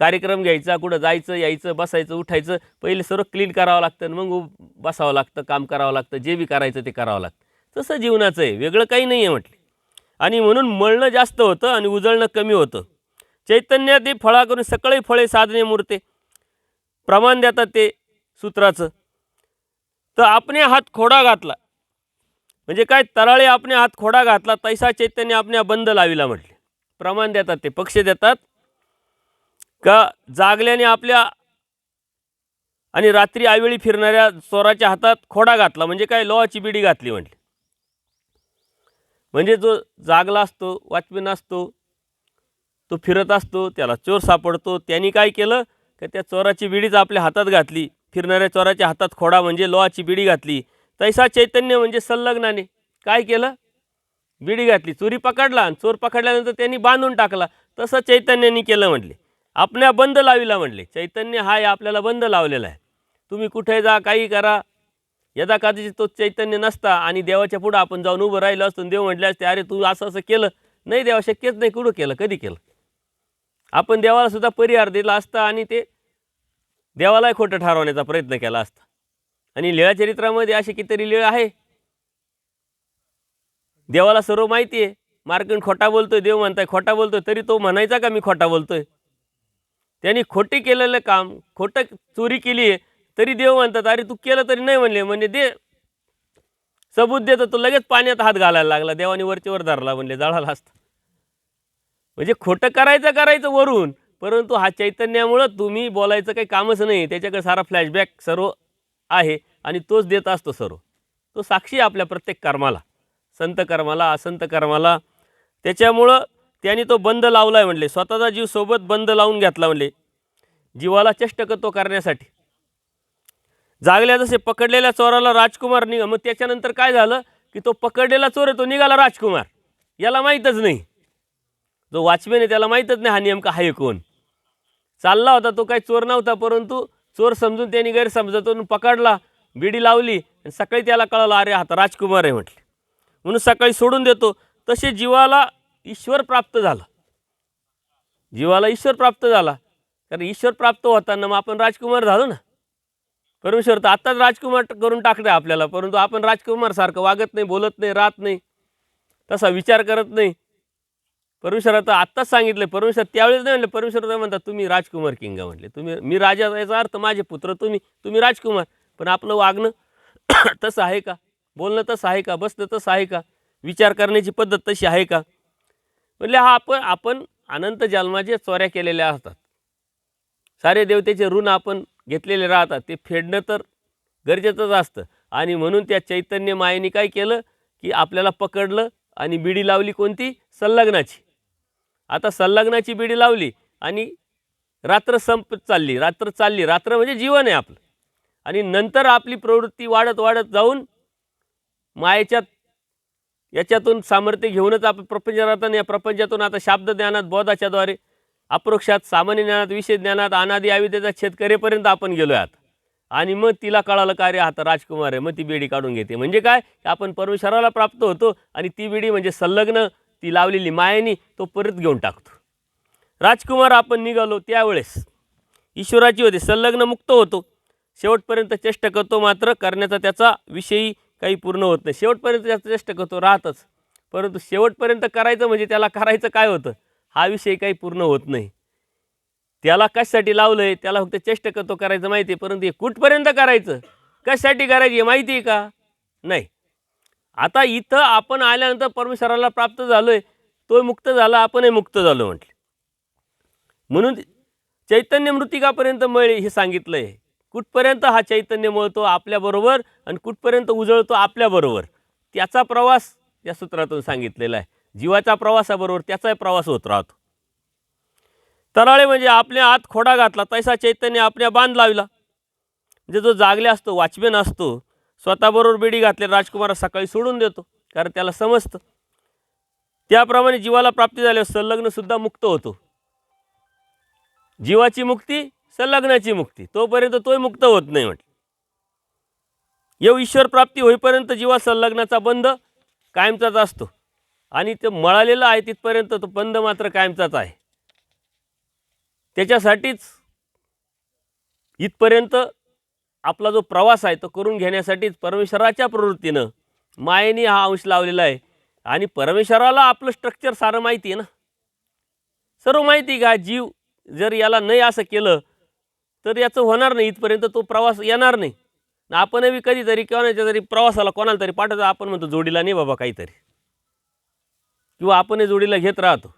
कार्यक्रम घ्यायचा, कुठं जायचं यायचं, बसायचं उठायचं, पहिले सर्व क्लीन करावं लागतं, मग बसावं लागतं, काम करावं लागतं, जे बी करायचं ते करावं लागतं. तसं जीवनाचं आहे, वेगळं काही नाही आहे म्हटले. आणि म्हणून मळणं जास्त होतं आणि उजळणं कमी होतं. चैतन्यात फळा करून सकळे फळे साधने मूर्ते, प्रमाण देतात ते सूत्राचं. तर आपणे हात खोडा घातला म्हणजे काय, तराळे आपणे हात खोडा घातला, तैसा चैतन्य आपल्या बंद लाविला म्हटले. प्रमाण देतात ते, पक्ष देतात का जागल्याने आपल्या आणि रात्री आवेळी फिरणाऱ्या चोराच्या हातात खोडा घातला म्हणजे काय, लोहाची बिडी घातली म्हटले. म्हणजे जो जागला असतो, वॉचमॅन असतो, तो फिरत असतो, त्याला चोर सापडतो, त्यांनी काय केलं की त्या चोराची बिडीच आपल्या हातात घातली. फिरणाऱ्या चोराच्या हातात खोडा म्हणजे लोहाची बिडी घातली. तैसा चैतन्य म्हणजे संलग्नाने काय केलं, बिडी घातली, चोरी पकडला आणि चोर पकडल्यानंतर त्यांनी बांधून टाकला. तसं चैतन्यांनी केलं म्हटले. आपल्या बंद लाविला म्हटले. चैतन्य हा आपल्याला बंद लावलेला आहे. तुम्ही कुठे जा, काही करा. यदा कदाचित तो चैतन्य नसता आणि देवाच्या पुढं आपण जाऊन उभं राहिलो असतो, देव म्हटले असते, अरे तू असं असं केलं. नाही, देवा शक्यच नाही. कुठं केलं, कधी केलं. आपण देवाला सुद्धा परिहार दिला असता आणि ते देवालाही खोटं ठरवण्याचा प्रयत्न केला असता. आणि लीळाचरित्रामध्ये अशी कितीतरी लीळ आहे. देवाला सर्व माहिती आहे. मार्कंड खोटा बोलतोय, देव म्हणताय खोटा बोलतोय, तरी तो म्हणायचा का मी खोटा बोलतोय. त्यांनी खोटी केलेलं काम, खोटं चोरी केली आहे, तरी देव म्हणतात अरे तू केलं तरी नाही म्हणले. म्हणजे दे सबूत देतो. तो लगेच पाण्यात हात घालायला लागला. देवाने वरचेवर धरला, म्हणले जळाला असता. म्हणजे खोटं करायचं वरून, परंतु हा चैतन्यामुळं तुम्ही बोलायचं काही कामच नाही. त्याच्याकडे सारा फ्लॅशबॅक सर्व आहे आणि तोच देत असतो सर्व. तो साक्षी आपल्या प्रत्येक कर्माला, संत कर्माला, असंत कर्माला. त्याच्यामुळं त्यांनी तो बंद लावला आहे म्हणले. स्वतःचा जीव सोबत बंद लावून घेतला म्हणले, जीवाला चेष्टकत्व करण्यासाठी. जागल्या जसे पकडलेल्या चोराला राजकुमार मग त्याच्यानंतर काय झालं की तो पकडलेला चोर आहे तो निघाला राजकुमार. याला माहीतच नाही, जो वॉचमॅन आहे त्याला माहीतच नाही हा नेमका आहे कोण. चालला होता तो, काही चोर नव्हता, परंतु चोर समजून त्यांनी गैरसमजातून पकडला, बिडी लावली आणि सकाळी त्याला कळलं अरे हा राजकुमार आहे म्हटले, म्हणून सकाळी सोडून देतो. तसे जीवाला ईश्वर प्राप्त झाला. जीवाला ईश्वर प्राप्त झाला, कारण ईश्वर प्राप्त होताना मग आपण राजकुमार झालो ना. परमेश्वर तर आत्ताच राजकुमार करून टाकतंय आपल्याला, परंतु आपण राजकुमारसारखं वागत नाही, बोलत नाही, राहत नाही, तसा विचार करत नाही. परमेश्वर आता आत्ताच सांगितलं. परमेश्वर त्यावेळेस नाही म्हणले. परमेश्वर म्हणतात तुम्ही राजकुमार किंग म्हटले. तुम्ही, मी राजा, याचा अर्थ माझे पुत्र, तुम्ही राजकुमार. पण आपलं वागणं तसं आहे का, बोलणं तसं आहे का, बसणं तसं आहे का, विचार करण्याची पद्धत तशी आहे का. म्हणजे हा आपण अनंत जन्माचे चोऱ्या केलेल्या असतात. सारे देवतेचे ऋण आपण घेतलेले राहतात, ते फेडणं तर गरजेचंच असतं. आणि म्हणून त्या चैतन्य मायेने काय केलं की आपल्याला पकडलं आणि बिडी लावली, कोणती, संलग्नाची. आता संलग्नाची बिडी लावली आणि रात्र संपत चालली, रात्र म्हणजे जीवन आहे आपलं. आणि नंतर आपली प्रवृत्ती वाढत वाढत जाऊन मायेच्या याच्यातून सामर्थ्य घेऊनच आपण प्रपंचात, या प्रपंचातून आता शाब्द ज्ञानात, बोधाच्याद्वारे, अप्रोक्षात, सामान्य ज्ञानात, विशेष ज्ञानात, अनादि अविद्येचा छेद करेपर्यंत आपण गेलो आहे आता. आणि मग तिला कळालं का रे आता राजकुमार आहे, मग ती बेडी काढून घेते. म्हणजे काय, आपण परमेश्वराला प्राप्त होतो आणि ती बेडी म्हणजे संलग्न ती लावलेली मायेनी तो परत घेऊन टाकतो. राजकुमार आपण निघालो त्यावेळेस ईश्वराची होते, संलग्न मुक्त होतो. शेवटपर्यंत चेष्टा करतो, मात्र करण्याचा त्याचा विषयी काही पूर्ण होत नाही. शेवटपर्यंत त्याचा चेष्टा करतो, राहतच, परंतु शेवटपर्यंत करायचं म्हणजे त्याला करायचं काय होतं हा विषय काही पूर्ण होत नाही. त्याला कशासाठी लावलं आहे, त्याला फक्त चेष्टा करतो करायचं माहिती आहे, परंतु हे कुठपर्यंत करायचं, कशासाठी करायची हे माहिती आहे का, नाही. आता इथं आपण आल्यानंतर परमेश्वराला प्राप्त झालो आहे, तो मुक्त झाला, आपणही मुक्त झालो म्हटले. म्हणून चैतन्य मृतिकापर्यंत मळे हे सांगितलं आहे. कुठपर्यंत हा चैतन्य मळतो आपल्याबरोबर आणि कुठपर्यंत उजळतो आपल्याबरोबर, त्याचा प्रवास या सूत्रातून सांगितलेला आहे. जीवाच्या प्रवासाबरोबर त्याचाही प्रवास होत राहतो. तराळे म्हणजे आपल्या आत खोडा घातला, तैसा चैतन्य आपल्या बांध लावला. म्हणजे जो जागले असतो, वॉचमॅन असतो, स्वतःबरोबर बेडी घातले राजकुमार सकाळी सोडून देतो, कारण त्याला समजतं. त्याप्रमाणे जीवाला प्राप्ती झाल्यावर संलग्नसुद्धा मुक्त होतो. जीवाची मुक्ती, संलग्नाची मुक्ती, तोपर्यंत तोही मुक्त होत नाही म्हटलं. येऊ ईश्वर प्राप्ती होईपर्यंत जीवा संलग्नाचा बंध कायमचाच असतो आणि ते मळालेलं आहे तिथपर्यंत तो बंध मात्र कायमचाच आहे. त्याच्यासाठीच इथपर्यंत आपला जो प्रवास आहे तो करून घेण्यासाठीच परमेश्वराच्या प्रवृत्तीनं मायेने हा अंश लावलेला आहे. आणि परमेश्वराला आपलं स्ट्रक्चर सारं माहिती आहे ना, सर्व माहिती का. जीव जर याला नाही असं केलं तर याचं होणार नाही, इथपर्यंत तो प्रवास येणार नाही. आपणही कधीतरी कोणाच्या तरी प्रवासाला कोणाला तरी पाठवतो, आपण म्हणतो जोडीला नाही बाबा काहीतरी, किंवा आपणही जोडीला घेत राहतो.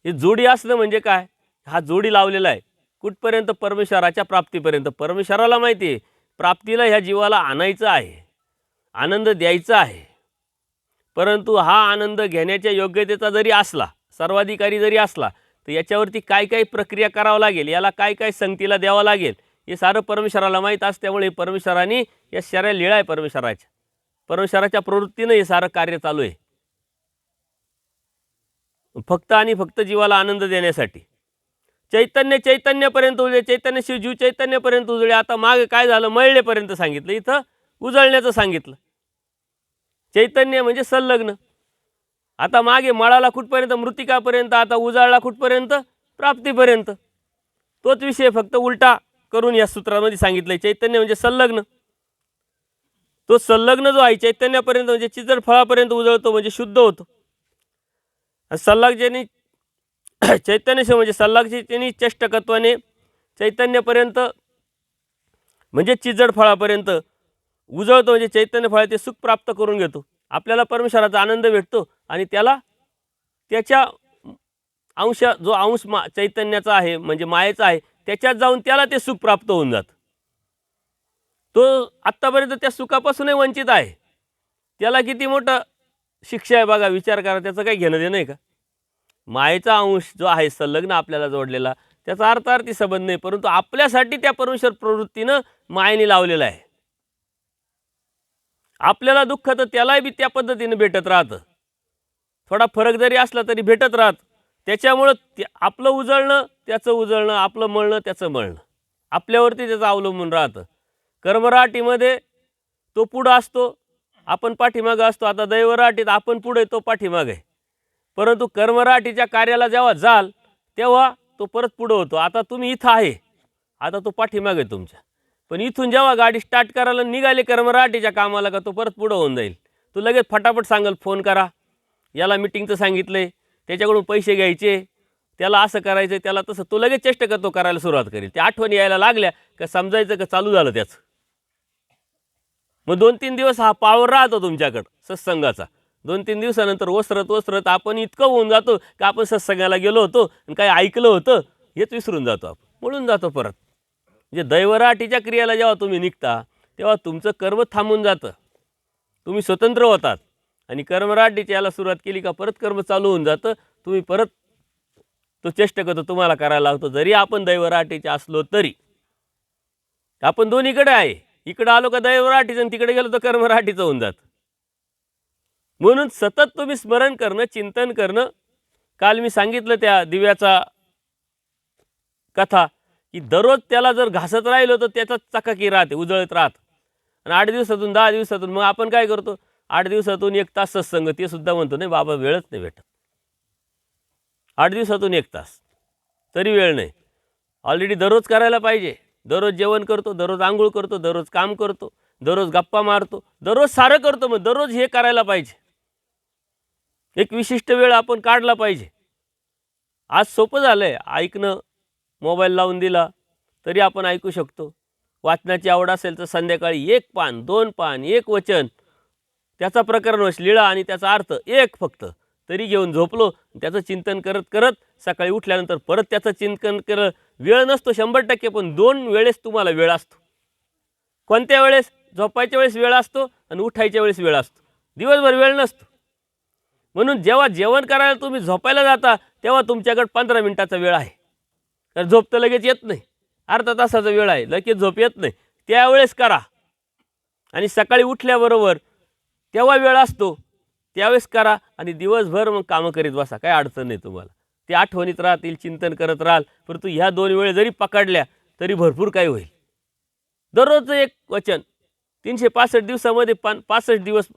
हे जोडी असणं म्हणजे काय, हा जोडी लावलेला आहे कुठपर्यंत, परमेश्वराच्या प्राप्तीपर्यंत. परमेश्वराला माहिती आहे प्राप्तीला ह्या जीवाला आणायचं आहे, आनंद द्यायचा आहे. परंतु हा आनंद घेण्याच्या योग्यतेचा जरी असला, सर्वाधिकारी जरी असला, तर याच्यावरती काय काय प्रक्रिया करावं लागेल, याला काय काय संगतीला द्यावं लागेल, हे सारं परमेश्वराला माहीत असल्यामुळे परमेश्वराने या साऱ्या लीळा आहे परमेश्वराच्या प्रवृत्तीनं हे सारं कार्य चालू आहे. फक्त आणि फक्त जीवाला आनंद देण्यासाठी. चैतन्य चैतन्यपर्यंत उजळे, चैतन्य शिव जीव चैतन्यपर्यंत उजळे. आता मागे काय झालं, मळलेपर्यंत सांगितलं, इथं उजळण्याचं सांगितलं. चैतन्य म्हणजे संलग्न. आता मागे मळाला कुठपर्यंत, मृतिकापर्यंत, आता उजाळला कुठपर्यंत, प्राप्तीपर्यंत. तोच विषय फक्त उलटा करून या सूत्रामध्ये सांगितलंय. चैतन्य म्हणजे संलग्न. तो संलग्न जो आहे चैतन्यापर्यंत म्हणजे चिजड फळापर्यंत उजळतो म्हणजे शुद्ध होतो. सल्लागजेनी चैतन्य म्हणजे सल्लागजेनी चेष्टकत्वाने चैतन्यपर्यंत म्हणजे चिजड फळापर्यंत उजळतो म्हणजे चैतन्य फळ ते सुख प्राप्त करून घेतो. आपल्याला परमेश्वराचा आनंद भेटतो आणि त्याला त्याच्या अंश जो अंश चैतन्याचा आहे म्हणजे मायेचा आहे त्याच्यात जाऊन त्याला ते सुख प्राप्त होऊन जातं. तो आत्तापर्यंत त्या सुखापासूनही वंचित आहे. त्याला किती मोठं शिक्षा आहे बघा, विचार करा. त्याचं काही घेणं देणं आहे का? मायेचा अंश जो आहे संलग्न आपल्याला जोडलेला त्याचा अर्थार्थी संबंध नाही, परंतु आपल्यासाठी त्या परमेश्वर प्रवृत्तीनं मायेने लावलेला आहे. आपल्याला दुःख तर त्यालाही बी त्या पद्धतीने भेटत राहतं. थोडा फरक जरी असला तरी भेटत राहत. त्याच्यामुळं आपलं उजळणं त्याचं उजळणं, आपलं मळणं त्याचं मळणं आपल्यावरती त्याचं अवलंबून राहतं. कर्मराटीमध्ये तो पुढं असतो, आपण पाठीमागं असतो. आता दैवराटीत आपण पुढे, तो पाठीमागे आहे. परंतु कर्मराटीच्या कार्याला जेव्हा जाल तेव्हा तो परत पुढं होतो. आता तुम्ही इथं आहे, आता तो पाठीमागे आहे तुमच्या. पण इथून जेव्हा गाडी स्टार्ट करायला निघाले कर्मराटीच्या कामाला का तो परत पुढं होऊन जाईल. तो लगेच फटाफट सांगेल, फोन करा, याला मिटिंगचं सांगितलंय, त्याच्याकडून पैसे घ्यायचे, त्याला असं करायचं, त्याला तसं. तो लगेच चेष्टा करतो, करायला सुरुवात करेल. त्या आठवणी यायला लागल्या का समजायचं का चालू झालं त्याचं. मग 2-3 दिवस हा पावर राहतो तुमच्याकडं सत्संगाचा. 2-3 दिवसानंतर वसरत आपण इतकं होऊन जातो का आपण सत्संगाला गेलो होतो आणि काही ऐकलं होतं हेच विसरून जातो. आपण म्हणून जातो परत. म्हणजे दैवराटीच्या क्रियेला जेव्हा तुम्ही निघता तेव्हा तुमचं कर्म थांबून जातं, तुम्ही स्वतंत्र होतात. आणि कर्मराटीच्या याला सुरुवात केली का परत कर्म चालू होऊन जातं. तुम्ही परत तो चेष्टा करतो, तुम्हाला करायला लागतो. जरी आपण दैवराटीचे असलो तरी आपण दोन्हीकडे आहे. इकडं आलो का दैवराटीचं आणि तिकडे गेलो तर कर्मराटीचं होऊन जातं. म्हणून सतत तुम्ही स्मरण करणं, चिंतन करणं. काल मी सांगितलं त्या दिव्याचा कथा की दररोज त्याला जर घासत राहिलो तर त्याचा चकाकी राहते, उजळत राहत. आणि 8 दिवसातून 10 दिवसातून मग आपण काय करतो, 8 दिवसातून 1 तास सत्संग. ते सुद्धा म्हणतो नाही बाबा वेळच नाही भेटत. 8 दिवसातून 1 तास तरी वेळ नाही. ऑलरेडी दररोज करायला पाहिजे. दररोज जेवण करतो, दररोज आंघोळ करतो, दररोज काम करतो, दररोज गप्पा मारतो, दररोज सारं करतो. मग दररोज हे करायला पाहिजे. एक विशिष्ट वेळ आपण काढला पाहिजे. आज सोपं झालं आहे ऐकणं. मोबाईल लावून दिला तरी आपण ऐकू शकतो. वाचनाची आवड असेल तर संध्याकाळी 1 पान, 2 पान, 1 वचन, त्याचा प्रकरणवश लिळा आणि त्याचा अर्थ एक फक्त तरी घेऊन झोपलो. त्याचं चिंतन करत करत सकाळी उठल्यानंतर परत त्याचं चिंतन करत. वेळ नसतो 100%, पण 2 वेळेस तुम्हाला वेळ असतो. कोणत्या वेळेस? झोपायच्या वेळेस वेळ असतो आणि उठायच्या वेळेस वेळ असतो. दिवसभर वेळ नसतो. म्हणून जेव्हा जेवण करायला तुम्ही झोपायला जाता तेव्हा तुमच्याकडे 15 मिनिटाचा वेळ आहे. तर झोप तर लगेच येत नाही. अर्धा तासाचा वेळ आहे, लगेच झोप येत नाही. त्यावेळेस करा. आणि सकाळी उठल्याबरोबर तेव्हा वेळ असतो त्यावेळेस करा. आणि दिवसभर मग कामं करीत बसा, काही अडचण नाही तुम्हाला. ते आठवणीत राहतील, चिंतन करत राहाल. परंतु ह्या 2 वेळ जरी पकडल्या तरी भरपूर काही होईल. दररोजचं 1 वचन 365 दिवसामध्ये 65 दिवस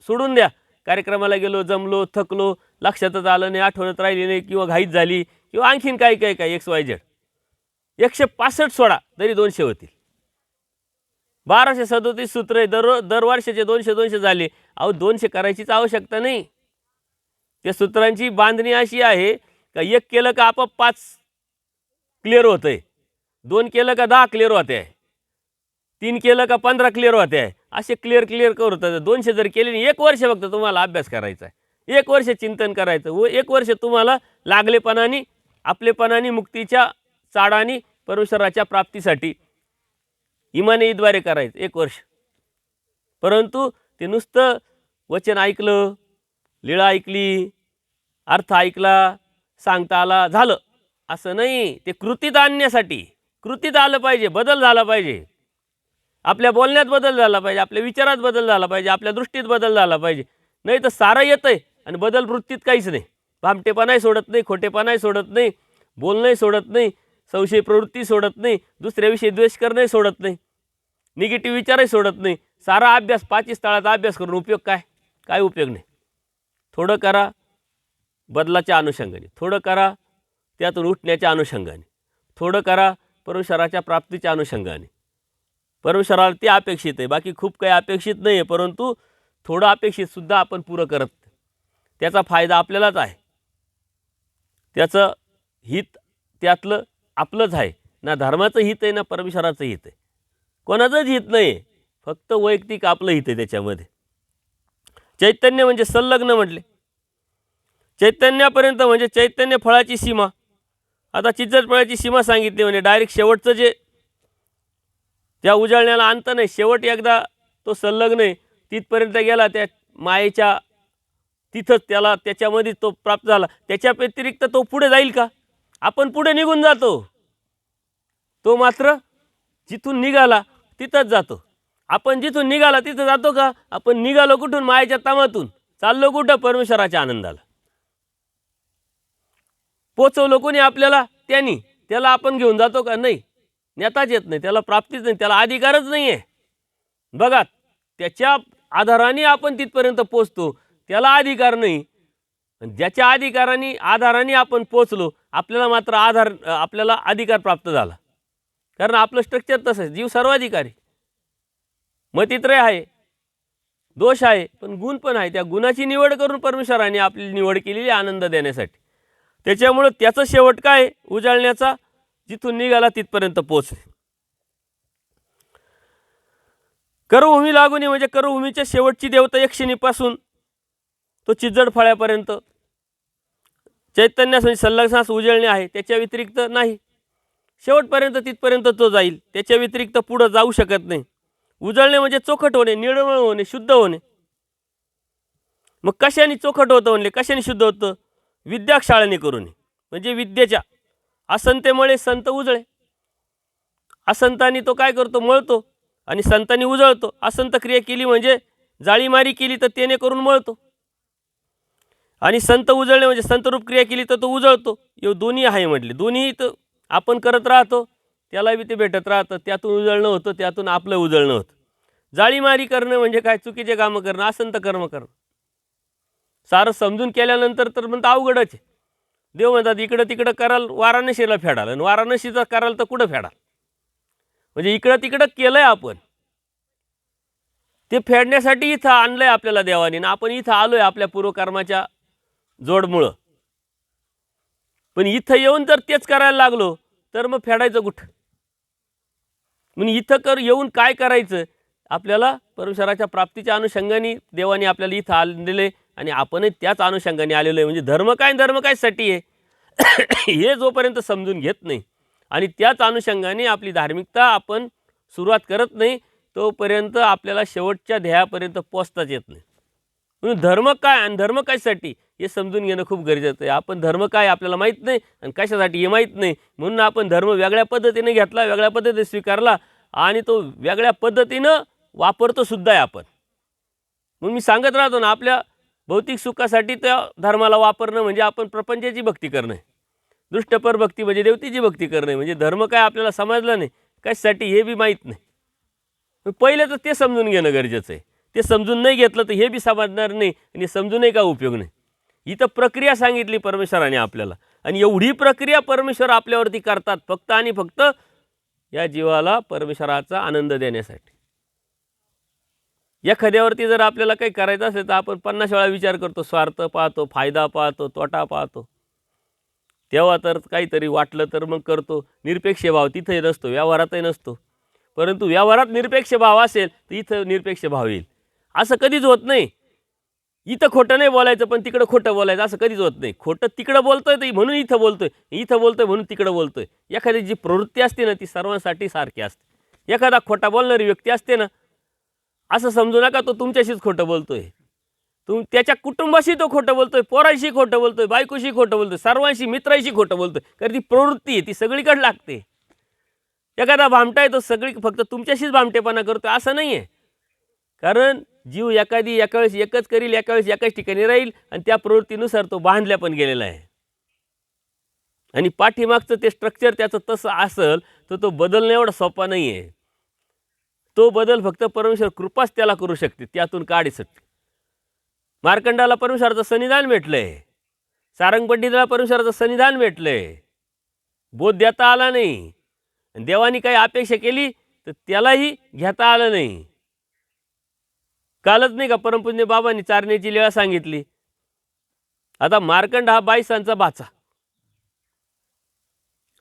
सोडून द्या. कार्यक्रमाला गेलो, जमलो, थकलो, लक्षातच आलं नाही, आठवणत राहिली नाही, किंवा घाईत झाली, किंवा आणखीन काही XYZ 165 सोडा तरी 200 होतील. 1237 सूत्र आहे. दर वर्षाचे 200 झाले. अहो 200 करायचीच आवश्यकता नाही. त्या सूत्रांची बांधणी अशी आहे का 1 केलं का आपोआप 5 क्लिअर होतं आहे, 2 केलं का 10 क्लिअर होते आहे, 3 केलं का 15 क्लिअर होते आहे. असे क्लिअर करतात. 200 जर केले नाही, 1 वर्ष फक्त तुम्हाला अभ्यास करायचा आहे, 1 वर्ष चिंतन करायचं व 1 वर्ष तुम्हाला लागलेपणाने आपलेपणाने मुक्तीच्या चाडाने परमेश्वराच्या प्राप्तीसाठी इमानीद्वारे करायचं 1 वर्ष. परंतु ते नुसतं वचन ऐकलं, लीळा ऐकली, अर्थ ऐकला, सांगता आला, झालं असं नाही. ते कृतीत आणण्यासाठी कृतीत आलं पाहिजे, बदल झाला पाहिजे. आपल्या बोलण्यात बदल झाला पाहिजे, आपल्या विचारात बदल झाला पाहिजे, आपल्या दृष्टीत बदल झाला पाहिजे. नाही तर सारं येतंय आणि बदल वृत्तीत काहीच नाही. भामटेपणाही सोडत नाही, खोटेपणाही सोडत नाही, बोलणंही सोडत नाही, संशय प्रवृत्ती सोडत नाही, दुसऱ्याविषयी द्वेष करणंही सोडत नाही, निगेटिव्ह विचारही सोडत नाही. सारा अभ्यास 5 स्थळाचा अभ्यास करून उपयोग काय? काय उपयोग नाही. थोडं करा बदलाच्या अनुषंगाने, थोडं करा त्यातून उठण्याच्या अनुषंगाने, थोडं करा परमेश्वराच्या प्राप्तीच्या अनुषंगाने. परमेश्वराला ते अपेक्षित आहे, बाकी खूप काही अपेक्षित नाही आहे, परंतु थोडं अपेक्षितसुद्धा आपण पुरं करत नाही. त्याचा फायदा आपल्यालाच आहे, त्याचं हित त्यातलं आपलंच आहे. ना धर्माचं हित आहे ना परमेश्वराचं हित आहे, कोणाचंच हित नाही आहे, फक्त वैयक्तिक आपलं हित आहे त्याच्यामध्ये. चैतन्य म्हणजे संलग्न म्हटले, चैतन्यापर्यंत म्हणजे चैतन्य फळाची सीमा. आता चिज्जत फळाची सीमा सांगितली म्हणजे डायरेक्ट शेवटचं जे त्या उजळण्याला अंत नाही, शेवट एकदा तो संलग्न आहे तिथपर्यंत गेला, त्या मायेच्या तिथंच त्याला त्याच्यामध्ये तो प्राप्त झाला. त्याच्या व्यतिरिक्त तो पुढे जाईल का? आपण पुढे निघून जातो, तो मात्र जिथून निघाला तिथंच जातो. आपण जिथून निघाला तिथं जातो का? आपण निघालो कुठून? मायेच्या तामातून. चाललो कुठं? परमेश्वराच्या आनंदाला. पोचवलो कोणी आपल्याला? त्यांनी. त्याला आपण घेऊन जातो का? नाही, नेताच येत नाही, त्याला प्राप्तीच नाही, त्याला अधिकारच नाही आहे. बघा, त्याच्या आधाराने आपण तिथपर्यंत पोचतो, त्याला अधिकार नाही. ज्याच्या आधाराने आपण पोचलो, आपल्याला मात्र आपल्याला अधिकार प्राप्त झाला. कारण आपलं स्ट्रक्चर तसं आहे, जीव सर्वाधिकारी. मतित्रय आहे, दोष आहे, पण गुण पण आहे. त्या गुणाची निवड करून परमेश्वराने आपली निवड केलेली आनंद देण्यासाठी. त्याच्यामुळं त्याचं शेवट काय? उजाळण्याचा, जिथून निघाला तिथपर्यंत पोचले. कर्मभूमी लागून म्हणजे कर्मभूमीच्या शेवटची देवता यक्षिणीपासून तो चिज्जड फळ्यापर्यंत चैतन्यास म्हणजे संलग्नास उजळणे आहे, त्याच्या व्यतिरिक्त नाही. शेवटपर्यंत तिथपर्यंत तो जाईल, त्याच्या व्यतिरिक्त पुढं जाऊ शकत नाही. उजळणे म्हणजे चोखट होणे, निर्मळ होणे, शुद्ध होणे. मग कशाने चोखट होतं म्हणले? कशाने शुद्ध होतं? विद्याक्षाळने करून, म्हणजे विद्येच्या असंतेमुळे संत उजळे. असंतांनी तो काय करतो? मळतो, आणि संतांनी उजळतो. असंत क्रिया केली म्हणजे जाळीमारी केली तर त्याने करून मळतो, आणि संत उजळणे म्हणजे संतरूप क्रिया केली तर तो उजळतो. हे दोन्ही आहे म्हटले. दोन्ही तर आपण करत राहतो, त्याला बी ते भेटत राहतं, त्यातून उजळणं होतं, त्यातून आपलं उजळणं होतं. जाळीमारी करणं म्हणजे काय? चुकीचे कामं करणं, असंत कर्म करणं. सारं समजून केल्यानंतर तर म्हणतं अवघडच आहे. देव म्हणतात इकडं तिकडं कराल, वाराणसीला फेडाल, आणि वाराणसीचा कराल तर कुठं फेडाल? म्हणजे इकडं तिकडं केलंय आपण, ते फेडण्यासाठी इथं आणलंय आपल्याला देवाने, आणि आपण इथं आलोय आपल्या पूर्वकर्माच्या जोडमुळं. पण इथं येऊन जर तेच करायला लागलो तर मग फेडायचं कुठं? म्हणून इथं येऊन काय करायचं? आपल्याला परमेश्वराच्या प्राप्तीच्या अनुषंगाने देवाने आपल्याला इथं आणलेले, आणि आपणही त्याच अनुषंगाने आलेलो आहे. म्हणजे धर्म कायसाठी आहे हे जोपर्यंत समजून घेत नाही आणि त्याच अनुषंगाने आपली धार्मिकता आपण सुरुवात करत नाही, तोपर्यंत आपल्याला शेवटच्या ध्येयापर्यंत पोचताच येत नाही. म्हणून धर्म काय आणि धर्म कशासाठी हे समजून घेणं खूप गरजेचं आहे. आपण धर्म काय आपल्याला माहीत नाही आणि कशासाठी हे माहीत नाही, म्हणून आपण धर्म वेगळ्या पद्धतीने घेतला, वेगळ्या पद्धतीने स्वीकारला, आणि तो वेगळ्या पद्धतीनं वापरतो सुद्धा आहे आपण. म्हणून मी सांगत राहतो ना, आपल्या भौतिक सुखासाठी त्या धर्माला वापरणं म्हणजे आपण प्रपंचाची भक्ती करणं, दृष्टपर भक्ती म्हणजे देवतेची भक्ती करणं. म्हणजे धर्म काय आपल्याला समजलं नाही, कशासाठी हे बी माहीत नाही. पहिले तर ते समजून घेणं गरजेचं आहे. ते समजून नाही घेतलं तर हे बी समजणार नाही, आणि समजूनही काय उपयोग नाही. इथं प्रक्रिया सांगितली परमेश्वराने आपल्याला, आणि एवढी प्रक्रिया परमेश्वर आपल्यावरती करतात फक्त आणि फक्त या जीवाला परमेश्वराचा आनंद देण्यासाठी. एखाद्यावरती जर आपल्याला काही करायचं असेल तर आपण 50 वेळा विचार करतो, स्वार्थ पाहतो, फायदा पाहतो, तोटा पाहतो. तेव्हा तर काहीतरी वाटलं तर मग करतो. निरपेक्ष भाव तिथे नसतो, व्यवहारातही नसतो. परंतु व्यवहारात निरपेक्ष भाव असेल तर इथं निरपेक्ष भाव येईल. असं कधीच होत नाही. इथं खोटं नाही बोलायचं पण तिकडं खोटं बोलायचं, असं कधीच होत नाही. खोटं तिकडं बोलतोय तर म्हणून इथं बोलतोय, इथं बोलतोय म्हणून तिकडं बोलतोय. एखादी जी प्रवृत्ती असते ना ती सर्वांसाठी सारखी असते. एखादा खोटा बोलणारी व्यक्ती असते ना, असं समजू नका तो तुमच्याशीच खोटं बोलतोय. त्याच्या कुटुंबाशी तो खोटं बोलतोय, पोराशी खोटं बोलतोय, बायकोशी खोटं बोलतोय, सर्वांशी, मित्राशी खोटं बोलतोय. कारण ती प्रवृत्ती आहे, ती सगळीकडे लागते. एखादा भामटा आहे तो फक्त तुमच्याशीच भामटेपणा करतोय असं नाही आहे. कारण जीव एका वेळेस एकच करील, एका वेळेस एकाच ठिकाणी राहील आणि त्या प्रवृत्तीनुसार तो बांधल्या पण गेलेला आहे. आणि पाठीमागचं ते स्ट्रक्चर त्याचं तसं असेल तर तो बदलणं एवढा सोपा नाही आहे. तो बदल फक्त परमेश्वर कृपाच त्याला करू शकते, त्यातून काढण्यासाठी. मार्कंडाला परमेश्वराचं सन्निधान भेटलंय, सारंग पंडिताला परमेश्वराचं सन्निधान भेटलंय, बोध देता आला नाही. देवानी काही अपेक्षा केली तर त्यालाही घेता आलं नाही. कालच नाही का परमपूज्य बाबांनी चारण्याची लीळा सांगितली. आता मार्कंड हा 22 भाचा.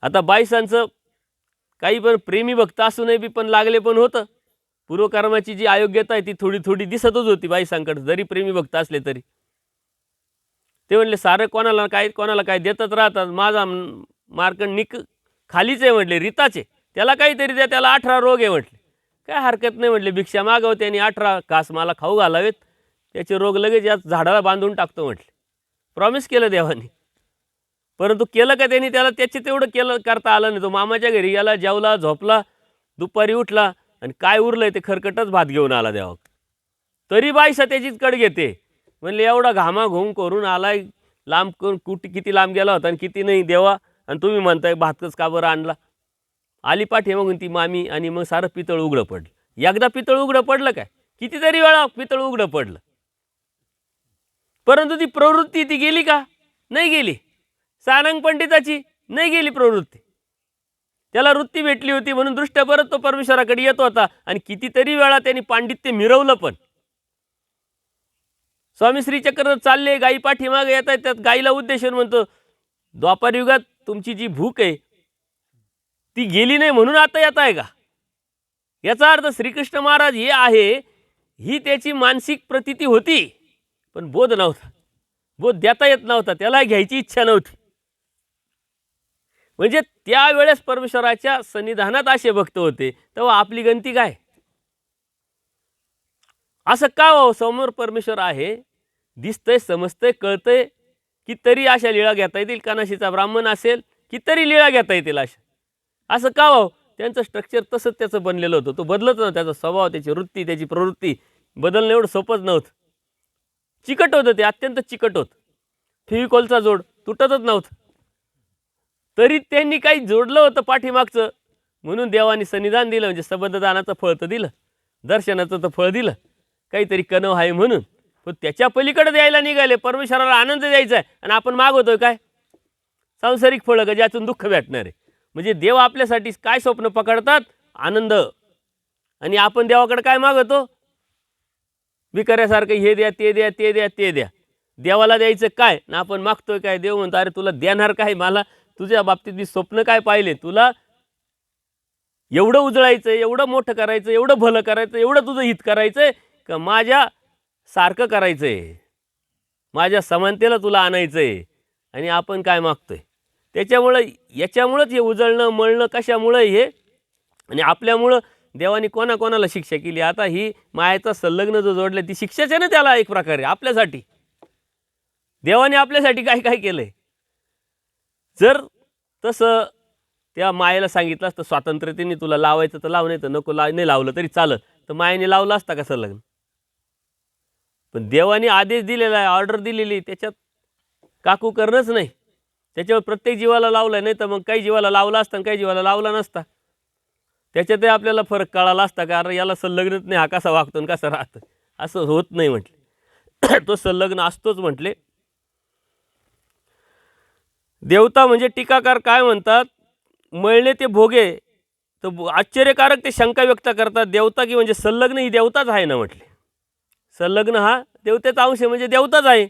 आता 22 काही पण प्रेमी भक्त असूनही बी पण लागले पण होतं. पूर्वकर्माची जी अयोग्यता आहे ती थोडी थोडी दिसतच होती 22 जरी प्रेमी भक्त असले तरी. ते म्हणले सारं कोणाला काय देतच राहतात, माझा मार्कंड खालीच आहे म्हटले, रीताचे, त्याला काहीतरी द्या, त्याला 18 रोग आहे म्हटले. काय हरकत नाही म्हटले, भिक्षा मागाव, त्यांनी 18 घास मला खाऊ घालावेत, त्याचे रोग लगेच या झाडाला बांधून टाकतो म्हटले. प्रॉमिस केलं देवानी. परंतु केलं का त्यांनी, त्याला त्याचे तेवढं करता आलं नाही. तो मामाच्या घरी गेला, जेवला, झोपला, दुपारी उठला आणि काय उरलंय ते खरकटच भात घेऊन आला देवा. तरी बाईसा त्याचीच कड घेते. म्हणले एवढा घामाघूम करून आलाय, लांब करून किती लांब गेला होता आणि किती नाही देवा, आणि तुम्ही म्हणताय भातच का बरं आणला. आली पाठी मग ती मामी आणि मग सारं पितळ उघडं पडलं. एकदा पितळ उघडं पडलं काय, कितीतरी वेळा पितळ उघडं पडलं, परंतु ती प्रवृत्ती ती गेली का, नाही गेली. सारंग पंडिताची नाही गेली प्रवृत्ती, त्याला वृत्ती भेटली होती म्हणून दृष्ट्या परत तो परमेश्वराकडे येत होता. आणि कितीतरी वेळा त्यांनी पांडित्य मिरवलं. पण स्वामी श्रीचक्र चालले, गाई पाठीमागे येत आहेत, त्यात गाईला उद्देशून म्हणतो, द्वापार युगात तुमची जी भूक आहे ती गेली नाही म्हणून आता येत आहे का. याचा अर्थ श्रीकृष्ण महाराज हे आहे, ही त्याची मानसिक प्रतीती होती, पण बोध नव्हता, बोध देता येत नव्हता, त्याला घ्यायची इच्छा नव्हती. म्हणजे त्यावेळेस परमेश्वराच्या सन्निधानात असे भक्त होते, तेव्हा आपली गंती काय. असं का हो, समोर परमेश्वर आहे, दिसतंय, समजतंय, कळतंय, कितीतरी अशा लीळा घेता येतील. कानाशीचा ब्राह्मण असेल, कितीतरी लीळा घेता येतील अशा. असं का हो, त्यांचं स्ट्रक्चर तसंच त्याचं बनलेलं होतं, तो बदलत नव्हता. त्याचा स्वभाव, त्याची वृत्ती, त्याची प्रवृत्ती बदलणं एवढं सोपंच नव्हतं. चिकट होतं ते, अत्यंत चिकट होतं. फेविकॉलचा जोड तुटतच नव्हतं. तरी त्यांनी काही जोडलं होतं पाठीमागचं, म्हणून देवानी सन्निधान दिलं. म्हणजे सबंधदानाचं फळ तर दिलं, दर्शनाचं तर फळ दिलं, काहीतरी कणव आहे म्हणून. पण त्याच्या पलीकडे द्यायला निघाले, परमेश्वराला आनंद द्यायचा आहे आणि आपण मागवतोय काय, सांसारिक फळं का ज्यातून दुःख भेटणार आहे. म्हणजे देव आपल्यासाठी काय स्वप्न पकडतात, आनंद. आणि आपण देवाकडे काय मागवतो, भिकाऱ्यासारखं हे द्या, ते द्या, ते द्या, ते द्या. देवाला द्यायचं काय ना आपण मागतोय काय. देव म्हणतो, अरे तुला देणार काय, मला तुझ्या बाबतीत मी स्वप्न काय पाहिले, तुला एवढं उजळायचं, एवढं मोठं करायचं, एवढं भलं करायचं, एवढं तुझं हित करायचंय का माझ्या सारखं करायचंय, माझ्या समानतेला तुला आणायचंय. आणि आपण काय मागतोय. त्याच्यामुळं याच्यामुळंच हे उजळणं मळणं कशामुळं हे, आणि आपल्यामुळं देवानी कोणाकोणाला शिक्षा केली. आता ही मायाचा संलग्न जो जोडले ती शिक्षाच आहे ना त्याला, एक प्रकारे आपल्यासाठी. देवाने आपल्यासाठी काय काय केलंय. जर तसं त्या मायेला सांगितलं असतं स्वातंत्र्यतेने तुला लावायचं तर लाव, नाही तर नको, नाही लावलं तरी चालत, तर मायेने लावलं असता का संलग्न. पण देवाने आदेश दिलेला आहे, ऑर्डर दिलेली, त्याच्यात काकू करणंच नाही. त्याच्यावर प्रत्येक जीवाला लावलं आहे, नाही तर मग काही जीवाला लावला असता आणि काही जीवाला लावला नसता. त्याच्यातही आपल्याला फरक कळाला असता, कारण याला संलग्नच नाही, हा कसा वागतो आणि कसा राहतो. असं होत नाही म्हटले. तो संलग्न असतोच म्हटले. देवता म्हणजे टीकाकार काय म्हणतात, मळणे ते भोगे, तर आश्चर्यकारक ते शंका व्यक्त करतात. देवता की म्हणजे संलग्न ही देवताच आहे ना म्हटले. संलग्न हा देवतेचा अंश म्हणजे देवताच आहे,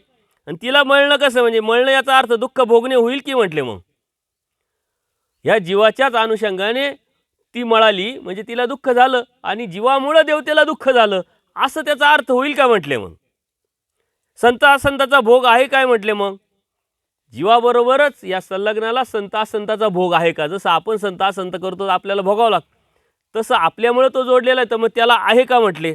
आणि तिला मळणं कसं, म्हणजे मळणं याचा अर्थ दुःख भोगणे होईल की म्हटले. मग ह्या जीवाच्याच अनुषंगाने ती मळाली म्हणजे तिला दुःख झालं, आणि जीवामुळं देवतेला दुःख झालं, असं त्याचा अर्थ होईल का म्हटले. मग संत असंताचा भोग आहे काय म्हटले. मग जीवाबरोबरच या संलग्नाला संत असंताचा भोग आहे का. जसं आपण संत असंत करतो आपल्याला भोगावं लागतं, तसं आपल्यामुळं तो जोडलेला आहे, तर मग त्याला आहे का म्हटले.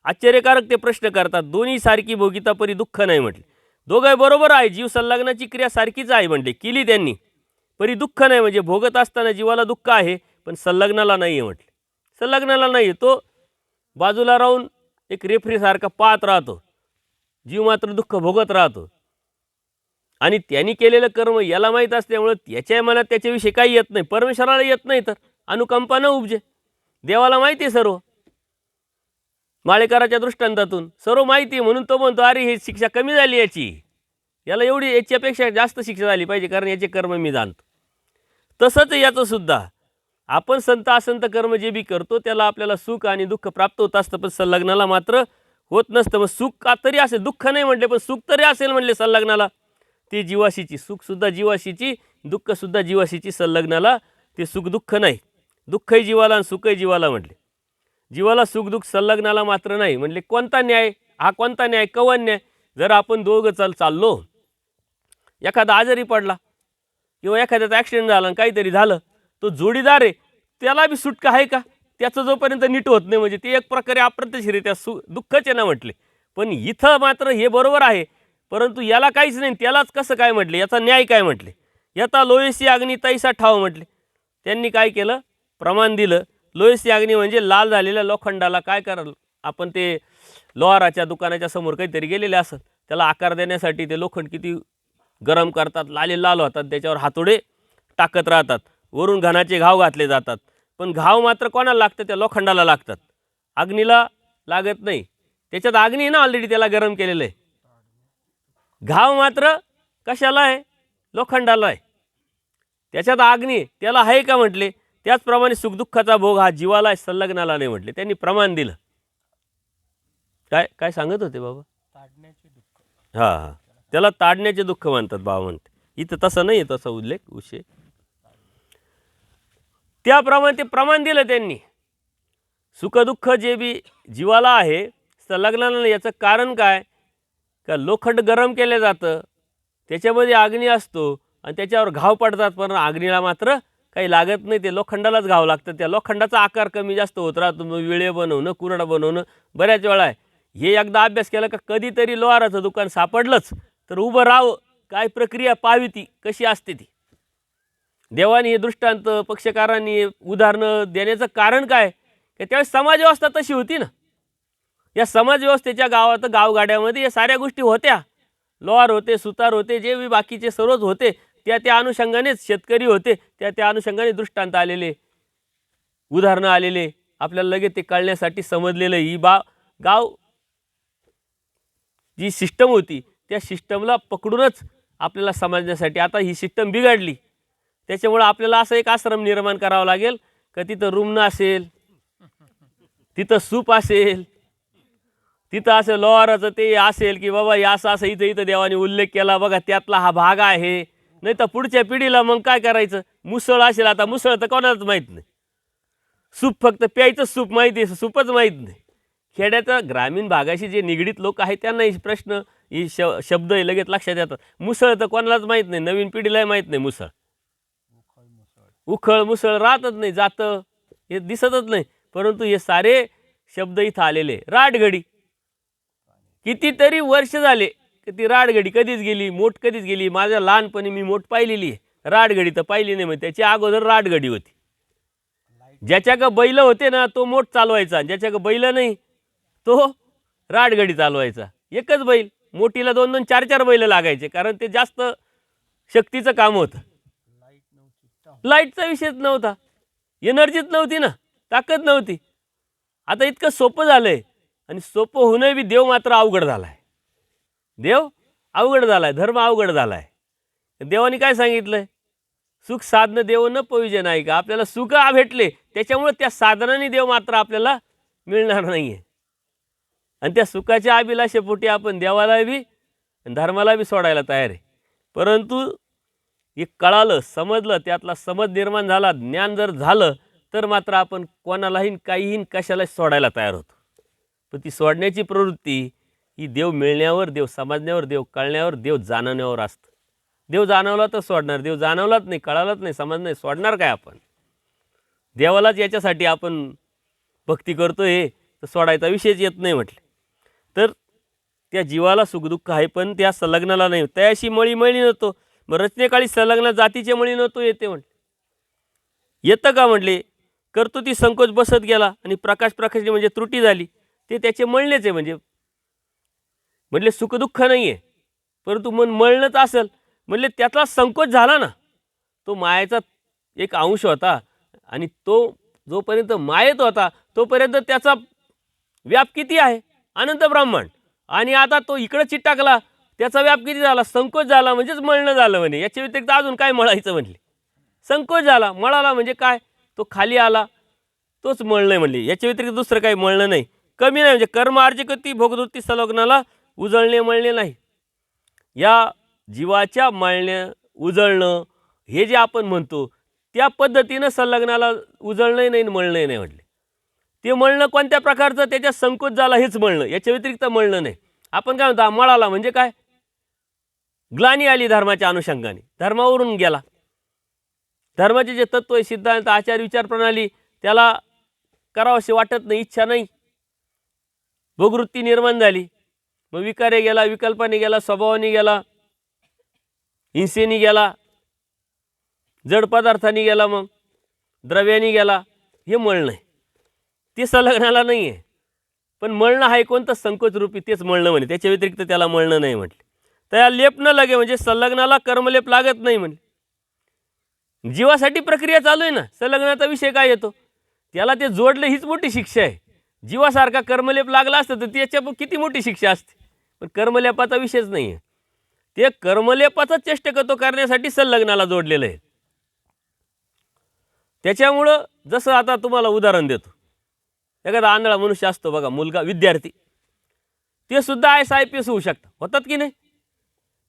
आश्चर्यकारक ते प्रश्न करतात. दोन्ही सारखी भोगिता परी दुःख नाही म्हटले. दोघं बरोबर आहे, जीव संलग्नाची क्रिया सारखीच आहे म्हटले, केली त्यांनी, परी दुःख नाही. म्हणजे भोगत असताना जीवाला दुःख आहे, पण संलग्नाला नाही आहे म्हटले. संलग्नाला नाही, तो बाजूला राहून एक रेफरीसारखा पाहत राहतो, जीव मात्र दुःख भोगत राहतो. आणि त्यांनी केलेलं कर्म याला माहीत असल्यामुळं त्याच्या मनात त्याच्याविषयी काही येत नाही, परमेश्वराला येत नाही, तर अनुकंपा न उपजे. देवाला माहिती आहे सर्व, माळेकराच्या दृष्टांतातून सर्व माहिती आहे, म्हणून तो म्हणतो अरे ही शिक्षा कमी झाली याची, याला एवढी याच्यापेक्षा जास्त शिक्षा झाली पाहिजे, कारण याचे कर्म मी जाणतो. तसंच याचं सुद्धा आपण संत असंत कर्म जे बी करतो त्याला आपल्याला सुख आणि दुःख प्राप्त होत असतं, पण संलग्नाला मात्र होत नसतं. मग सुख का तरी असेल, दुःख नाही म्हटले पण सुख तरी असेल म्हणले संलग्नाला, ते जीवाशीची, सुखसुद्धा जीवाशीची, दुःखसुद्धा जीवाशीची. संलग्नाला ते सुख दुःख नाही, दुःखही जीवाला आणि सुखही जीवाला म्हटले. जीवाला सुख दुःख, संलग्नाला मात्र नाही म्हणले. कोणता न्याय हा? कोणता न्याय? कवन न्याय. जर आपण दोघं चाललो, एखादा आजारी पडला किंवा एखाद्याचा ॲक्सिडेंट झाला आणि काहीतरी झालं, तो जोडीदार आहे त्याला बी सुटका आहे का? त्याचं जोपर्यंत नीट होत नाही, म्हणजे ते एक प्रकारे अप्रत्यक्षरित्या दुःखच आहे ना म्हटले. पण इथं मात्र हे बरोबर आहे, परंतु याला काहीच नाही, त्यालाच कसं काय म्हटले? याचा न्याय काय म्हटले? याचा लोयसी अग्नी तैसा ठाव म्हटले. त्यांनी काय केलं? प्रमाण दिलं. लोयसी अग्नी म्हणजे लाल झालेल्या लोखंडाला काय कराल आपण, ते लोहाराच्या दुकानाच्या समोर काहीतरी गेलेले असत, त्याला आकार देण्यासाठी ते लोखंड किती गरम करतात, लाल होतात, त्याच्यावर हातोडे टाकत राहतात, वरून घणाचे घाव घातले जातात. पण घाव मात्र कोणाला लागतं? त्या लोखंडाला लागतात, अग्नीला लागत नाही. त्याच्यात अग्नी ना ऑलरेडी त्याला गरम केलेलं आहे. घाव मात्र कशाला आहे? लोखंडाला आहे. त्याच्यात अग्नी त्याला आहे का म्हटले? त्याचप्रमाणे सुखदुःखाचा भोग हा जीवाला आहे, संलग्नाला नाही म्हटले. त्यांनी प्रमाण दिलं. काय काय सांगत होते बाबा? ताडण्याचे दुःख. हां, त्याला ताडण्याचे दुःख म्हणतात बाबा म्हणते. इथं तसं नाही आहे, तसा उल्लेख विषय. त्याप्रमाणे ते प्रमाण दिलं त्यांनी. सुखदुःख जे बी जीवाला आहे, संलग्नाला. याचं कारण काय? का लोखंड गरम केलं जातं, त्याच्यामध्ये अग्नी असतो आणि त्याच्यावर घाव पडतात, पण अग्नीला मात्र काही लागत नाही, ते लोखंडालाच घाव लागतं. त्या लोखंडाचा आकार कमी जास्त होत राहतो. मग विळे बनवणं, कुऱ्हाड बनवणं बऱ्याच वेळा आहे. हे एकदा अभ्यास केला का कधीतरी लोहाराचं दुकान सापडलंच तर उभं राहावं, काय प्रक्रिया पाहावी ती कशी असते ती. देवानी हे दृष्टांत, पक्षकारांनी उदाहरणं देण्याचं कारण काय? की त्यावेळेस समाजव्यवस्था तशी होती ना. या समाजव्यवस्थेच्या गावात, गावगाड्यामध्ये या साऱ्या गोष्टी होत्या. लोहार होते, सुतार होते, जे बी बाकीचे सर्वच होते, त्या अनुषंगानेच शेतकरी होते, त्या अनुषंगाने दृष्टांत आलेले, उदाहरणं आलेले, आपल्याला लगेच ते कळण्यासाठी समजलेलं. ही गाव जी सिस्टम होती त्या सिस्टमला पकडूनच आपल्याला समजण्यासाठी. आता ही सिस्टम बिघडली, त्याच्यामुळं आपल्याला असं एक आश्रम निर्माण करावा लागेल का तिथं रूम असेल, तिथं सूप असेल, तिथं असं लोहाराचं ते असेल की बाबा हे असं इथं देवाने उल्लेख केला बघा, त्यातला हा भाग आहे. नाही तर पुढच्या पिढीला मग काय करायचं? मुसळ असेल, आता मुसळ तर कोणालाच माहीत नाही. सूप फक्त प्यायचं सूप माहिती आहे, सूपच माहीत नाही. खेड्याचं ग्रामीण भागाशी जे निगडीत लोक आहेत त्यांना ही प्रश्न, ही शब्द लगेच लक्षात येतात. मुसळ तर कोणालाच माहीत नाही, नवीन पिढीलाही माहीत नाही. मुसळ, उखळ, मुसळ राहतच नाही, जातं, हे दिसतच नाही. परंतु हे सारे शब्द इथं आलेले. राटगडी कितीतरी वर्ष झाले, ती राटगडी कधीच गेली, मोठ कधीच गेली. माझ्या लहानपणी मी मोठ पाहिलेली आहे, राटगडी तर पाहिली नाही. मग त्याची अगोदर राटगडी होती. ज्याच्याकडे बैल होते ना तो मोठ चालवायचा, ज्याच्याकडे बैल नाही तो राटगडी चालवायचा. एकच बैल, मोठीला 2-2, 4-4 बैल लागायचे, कारण ते जास्त शक्तीचं काम होतं. लाईटचा विषयच नव्हता, एनर्जीच नव्हती ना, ताकद नव्हती. आता इतकं सोपं झालं आहे, आणि सोपं होणं बी देव मात्र अवघड झाला आहे. देव अवघड झाला आहे, धर्म अवघड झाला आहे. देवाने काय सांगितलं? सुख साधनं देव न पविजे नाही का. आपल्याला सुख भेटले, त्याच्यामुळे त्या साधनाने देव मात्र आपल्याला मिळणार नाही आहे. आणि त्या सुखाच्या अभिलाषेपोटी आपण देवाला बी धर्माला बी सोडायला तयार आहे. परंतु हे कळालं, समजलं, त्यातला समज निर्माण झाला, ज्ञान जर झालं तर मात्र आपण कोणालाही काहीही कशाला सोडायला तयार होतो. पण ती सोडण्याची प्रवृत्ती ही देव मिळण्यावर, देव समजण्यावर, देव कळण्यावर, देव जाणवण्यावर असतं. देव जाणवला तर सोडणार, देव जाणवलाच नाही, कळालाच नाही, समज नाही, सोडणार काय आपण? देवालाच याच्यासाठी आपण भक्ती करतो, हे तर सोडायचा विषयच येत नाही म्हटले. तर त्या जीवाला सुखदुःख आहे, पण त्या संलग्नाला नाही. त्याशी मळी नव्हतो. मग रचनेकाळी संलग्न जातीचे मळी नव्हतो येते म्हटले. येतं का म्हटले? कर्तृती संकोच बसत गेला आणि प्रकाशनी म्हणजे त्रुटी झाली. ते त्याचे मळणेच आहे. म्हणजे सुखदुःख नाही आहे, परंतु मन मळणंच असेल म्हणजे त्यातला संकोच झाला ना. तो मायेचा एक अंश होता आणि तो जोपर्यंत मायेत होता तोपर्यंत त्याचा व्याप किती आहे, अनंत ब्रह्मांड. आणि आता तो इकडं चिटकला, त्याचा व्याप किती झाला, संकोच झाला, म्हणजेच मळणं झालं म्हणे. याच्या व्यतिरिक्त अजून काय मळायचं म्हणले. संकोच झाला, मळाला म्हणजे काय, तो खाली आला, तोच मळणं म्हणले. याच्या व्यतिरिक्त दुसरं काही मळणं नाही, कमी नाही. म्हणजे कर्म अर्जिकती भोगवृत्ती संलग्नाला उजळणे मळणे नाही. या जीवाच्या मळण्या उजळणं हे जे आपण म्हणतो त्या पद्धतीनं संलग्नाला उजळणंही नाही मळणंही नाही म्हटले. ते मळणं कोणत्या प्रकारचं, त्याच्या संकोच झाला हेच मळणं, याच्या व्यतिरिक्त मळणं नाही. आपण काय म्हणतो मळाला म्हणजे काय, ग्लानी आली धर्माच्या अनुषंगाने, धर्मावरून गेला. धर्माचे जे तत्व आहे, सिद्धांत, आचार, विचार प्रणाली त्याला करावंसे वाटत नाही, इच्छा नाही, भोगवृत्ती निर्माण झाली. मग विकारे गेला, विकल्पाने गेला, स्वभावाने गेला, हिंसेने गेला, जड पदार्थांनी गेला, मग द्रव्याने गेला. हे मळणं आहे, ते संलग्नाला नाही आहे. पण मळणं आहे कोणतं, संकोच रूपी, तेच मळणं म्हणे. त्याच्या व्यतिरिक्त त्याला मळणं नाही म्हटले. तर या लेप न लगे म्हणजे संलग्नाला कर्मलेप लागत नाही म्हणे. जीवासाठी प्रक्रिया चालू आहे ना, संलग्नाचा विषय काय येतो, त्याला ते जोडलं हीच मोठी शिक्षा आहे. जीवासारखा कर्मलेप लागला असतं तर त्याच्या किती मोठी शिक्षा असते. पण कर्मलेपाचा विषयच नाही आहे. ते कर्मलेपाचा चेष्टकत्व करण्यासाठी संलग्नाला जोडलेलं आहे. त्याच्यामुळं जसं आता तुम्हाला उदाहरण देतो, एखादा आंधळा मनुष्य असतो बघा, मुलगा, विद्यार्थी, ते सुद्धा IAS होऊ शकतात, होतात की नाही.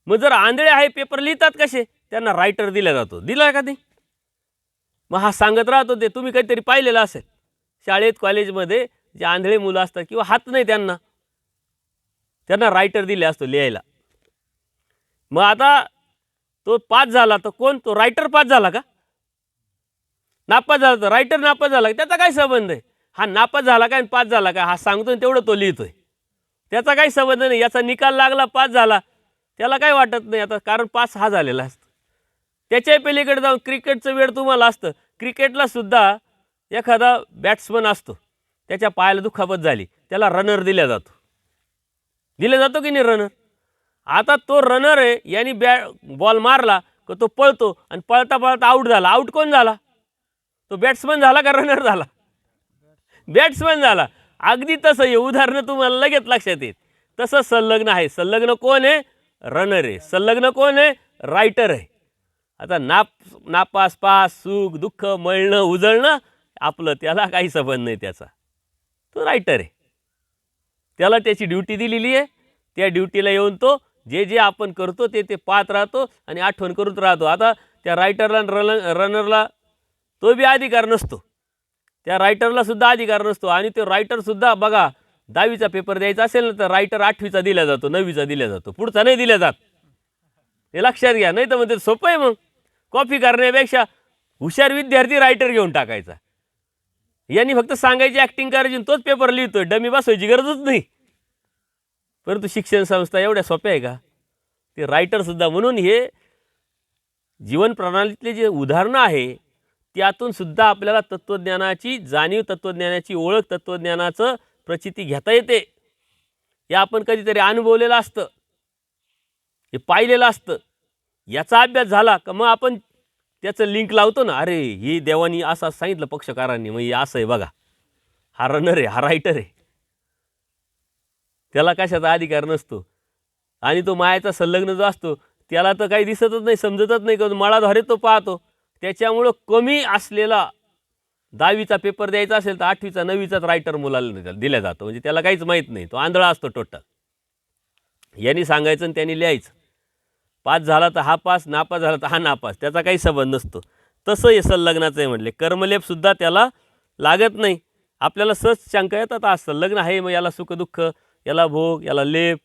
मग जर आंधळे आहे, पेपर लिहितात कसे, त्यांना रायटर दिला जातो, दिला का नाही. मग हा सांगत राहतो, ते तुम्ही काहीतरी पाहिलेलं असेल शाळेत कॉलेजमध्ये, जे आंधळे मुलं असतात किंवा हात नाही त्यांना रायटर दिले असतो लिहायला. मग आता तो पास झाला तर कोण, तो रायटर पास झाला का, नापास झाला तर रायटर नापास झाला का, त्याचा काय संबंध आहे. हा नापास झाला काय आणि पास झाला काय, हा सांगतोय तेवढं तो लिहितोय, त्याचा काही संबंध नाही. याचा निकाल लागला, पास झाला, त्याला काय वाटत नाही आता, कारण पास हा झालेला असतो. त्याच्याही पलीकडे जाऊन क्रिकेटचं वेळ तुम्हाला असतं. क्रिकेटला सुद्धा एखादा बॅट्समन असतो, त्याच्या पायाला दुखापत झाली, त्याला रनर दिला जातो की नाही रनर. आता तो रनर आहे, यांनी बॉल मारला का तो पळतो आणि पळता पळता आऊट झाला. आऊट कोण झाला, तो बॅट्समन झाला का रनर झाला, बॅट्समन झाला. अगदी तसं हे उदाहरणं तुम्हाला लगेच लक्षात येत. तसं संलग्न आहे. संलग्न कोण आहे, रनर आहे. संलग्न कोण आहे, रायटर आहे. आता नापास, पास, सुख दुःख, मळणं उजळणं आपलं त्याला काही संबंध नाही, त्याचा तो रायटर आहे. त्याला त्याची ड्युटी दिलेली आहे, त्या ड्युटीला येऊन तो जे जे आपण करतो ते पाहत राहतो आणि आठवण करत राहतो. आता त्या रायटरला रनरला तो बी अधिकार नसतो, त्या रायटरला सुद्धा अधिकार नसतो. आणि तो रायटरसुद्धा बघा, 10वीचा पेपर द्यायचा असेल ना तर रायटर 8वीचा दिला जातो, 9वीचा दिला जातो, पुढचा नाही दिला जात. हे लक्षात घ्या. नाही तर म्हणते सोपं आहे, मग कॉपी करण्यापेक्षा हुशार विद्यार्थी रायटर घेऊन टाकायचा. यांनी फक्त सांगायची, ॲक्टिंग करायची, तोच पेपर लिहितोय, डमी बसवायची गरजच नाही. परंतु शिक्षण संस्था एवढ्या सोप्या आहे का, ते रायटरसुद्धा. म्हणून हे जीवन प्रणालीतले जे उदाहरणं आहे त्यातून सुद्धा आपल्याला तत्त्वज्ञानाची जाणीव, तत्त्वज्ञानाची ओळख, तत्त्वज्ञानाचं प्रचिती घेता येते. हे आपण कधीतरी अनुभवलेलं असतं, हे पाहिलेलं असतं. याचा अभ्यास झाला का मग आपण त्याचं लिंक लावतो ना, अरे हे देवानी असं सांगितलं पक्षकारांनी, मग हे असं आहे बघा, हा रनर आहे, हा रायटर आहे, त्याला कशाचा अधिकार नसतो. आणि तो मायाचा संलग्न जो असतो त्याला तर काही दिसतच नाही, समजतच नाही, का मळाद्वारे तो पाहतो. त्याच्यामुळं कमी असलेला 10वीचा पेपर द्यायचा असेल तर 8वीचा 9वीचाच रायटर मुलाला दिला जातो. म्हणजे त्याला काहीच माहीत नाही, तो आंधळा असतो टोटल. यांनी सांगायचं आणि त्यांनी लिहायचं. पास झाला तर हा पास, नापास झाला तर हा नापास, त्याचा काही संबंध नसतो. तसं हे संलग्नाचं आहे म्हटले. कर्मलेपसुद्धा त्याला लागत नाही. आपल्याला सहज शंका येतात, हा संलग्न आहे, मग याला सुखदुःख, याला भोग, याला लेप